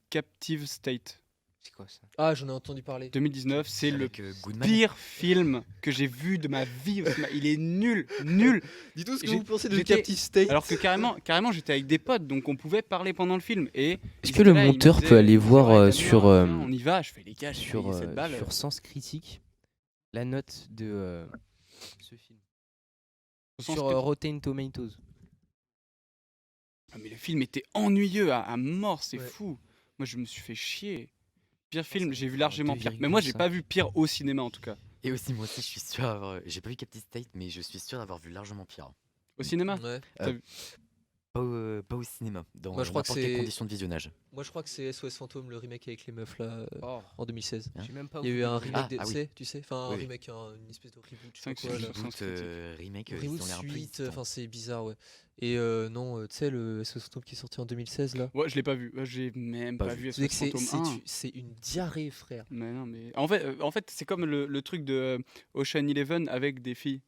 Captive State. C'est quoi ça? Ah, j'en ai entendu parler. 2019, c'est le Avec Goodman. pire film que j'ai vu de ma vie. Il est nul, nul. Dis-nous ce que J'ai- vous pensez de j'étais- Captive State. Alors que carrément, j'étais avec des potes, donc on pouvait parler pendant le film. Et Est-ce ils que le étaient là, ils me monteur disaient, peut aller c'est voir, vrai, Damien, sur, viens, on y va. Je fais les gars, j'ai sur, payé cette balle. sur Sens Critique la note de ce film? Sens Sur Critique. Rotten Tomatoes. Ah, mais le film était ennuyeux à mort, c'est Ouais. fou. Moi, je me suis fait chier. Pire film, ça j'ai doit vu faire largement pire. Mais moi, j'ai 2,5. pas vu pire au cinéma en tout cas. Et aussi, moi aussi, je suis sûr d'avoir. J'ai pas vu Captive State, mais je suis sûr d'avoir vu largement pire. Au cinéma Ouais. Pas au cinéma, dans Moi, je crois que n'importe quelle c'est- condition de visionnage. Moi, je crois que c'est SOS Fantôme, le remake avec les meufs là, Oh, en 2016. j'ai même pas Il y a eu voulu un le remake, voir. Ah, oui. tu sais, enfin un Oui. remake, une espèce de reboot, je sais Cinq, pas quoi, six, là. Sens Reboot, Critique. remake, Reboot ils ont l'air un peu suite, hésitants. enfin c'est bizarre, ouais. Et non, tu sais, le SOS Fantôme qui est sorti en 2016 là. Ouais, je l'ai pas vu. J'ai même Pas pas vu. vu Tu sais SOS que c'est- Fantôme 1. c'est une diarrhée, frère. Mais non, mais en fait c'est comme le truc de Ocean Eleven avec des filles.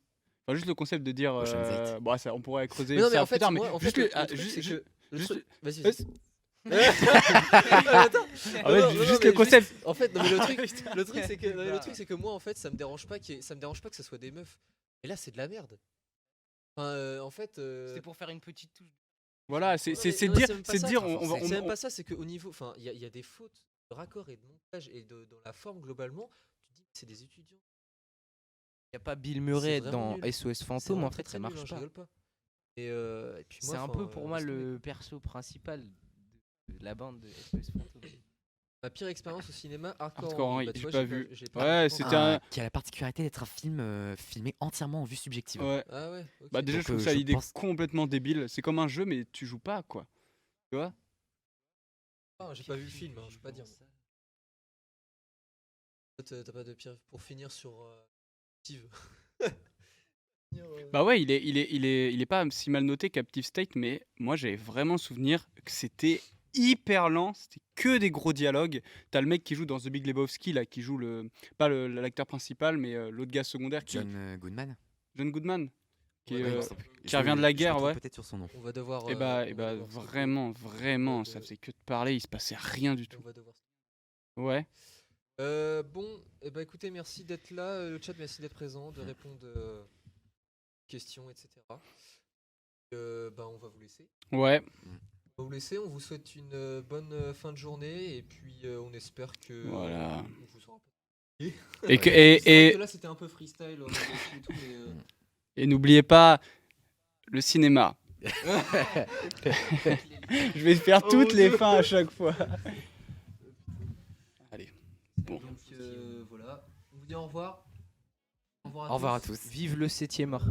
Enfin, juste le concept de dire. Ocean's 8. Bon, ça, on pourrait creuser Mais non, mais ça en fait, plus tard, moi, mais en juste fait, le- le ah, truc, juste- c'est juste- que le juste- truc- Vas-y, Vas-y. Attends. Ah ouais, Non, non, juste mais le concept. En fait, non, mais le truc c'est que le truc c'est que moi en fait, ça me dérange pas que ça soit des meufs. Et là, c'est de la merde. Enfin, en fait. C'était pour faire une petite touche. Voilà, Non, c'est mais- c'est non, de mais dire, c'est même pas c'est de ça, dire, enfin, on va. C'est même pas ça, c'est qu'au niveau. Enfin, il y a des fautes de raccord et de montage et dans la forme globalement. Tu te dis, c'est des étudiants. Il n'y a pas Bill Murray vraiment dans nul. SOS C'est Fantôme, vraiment en fait, très, ça très nul, marche hein, je pas. rigole pas. Et puis moi, C'est un enfin, peu pour moi laisse tomber. le perso principal de la bande de SOS Fantôme. Ma pire expérience au cinéma, Hardcore Henry, Bah, tu j'ai vois, pas vu. j'ai Ouais, vraiment c'était vu. un- Qui a la particularité d'être un film filmé entièrement en vue subjective. Ouais. Ah ouais. Ok. Bah déjà, Donc, je trouve ça je l'idée pense- complètement débile. C'est comme un jeu, mais tu joues pas, quoi. Tu vois? Ah, j'ai pas vu le film, hein, je peux pas dire. T'as pas de pire pour finir sur Steve. Bah ouais, il est pas si mal noté Captive State, mais moi j'avais vraiment souvenir que c'était hyper lent, c'était que des gros dialogues. T'as le mec qui joue dans The Big Lebowski, là, qui joue l'acteur principal, mais l'autre gars secondaire, John Goodman. John Goodman, qui, Ouais, est, ouais, euh, il me semble qui revient de la guerre, je me ouais. trompe peut-être sur son nom. On va devoir. Et on bah, va devoir se- vraiment, Ouais, ça de- faisait que de parler, il se passait rien du tout. on va devoir se- Ouais. Bon, et bah écoutez, merci d'être là, le chat, merci d'être présent, de répondre aux questions, etc. Bah on va vous laisser. Ouais. On va vous vous laisser. On vous souhaite une bonne fin de journée et puis on espère que. Voilà. on vous aura pas- Et, que, C'est vrai et, que là c'était un peu freestyle. On a fait et tout, mais, et n'oubliez pas le cinéma. Je vais faire toutes les fins à chaque fois. Allez. Bon. Donc voilà. On vous dit au revoir. Au revoir à tous. Vive le 7e art.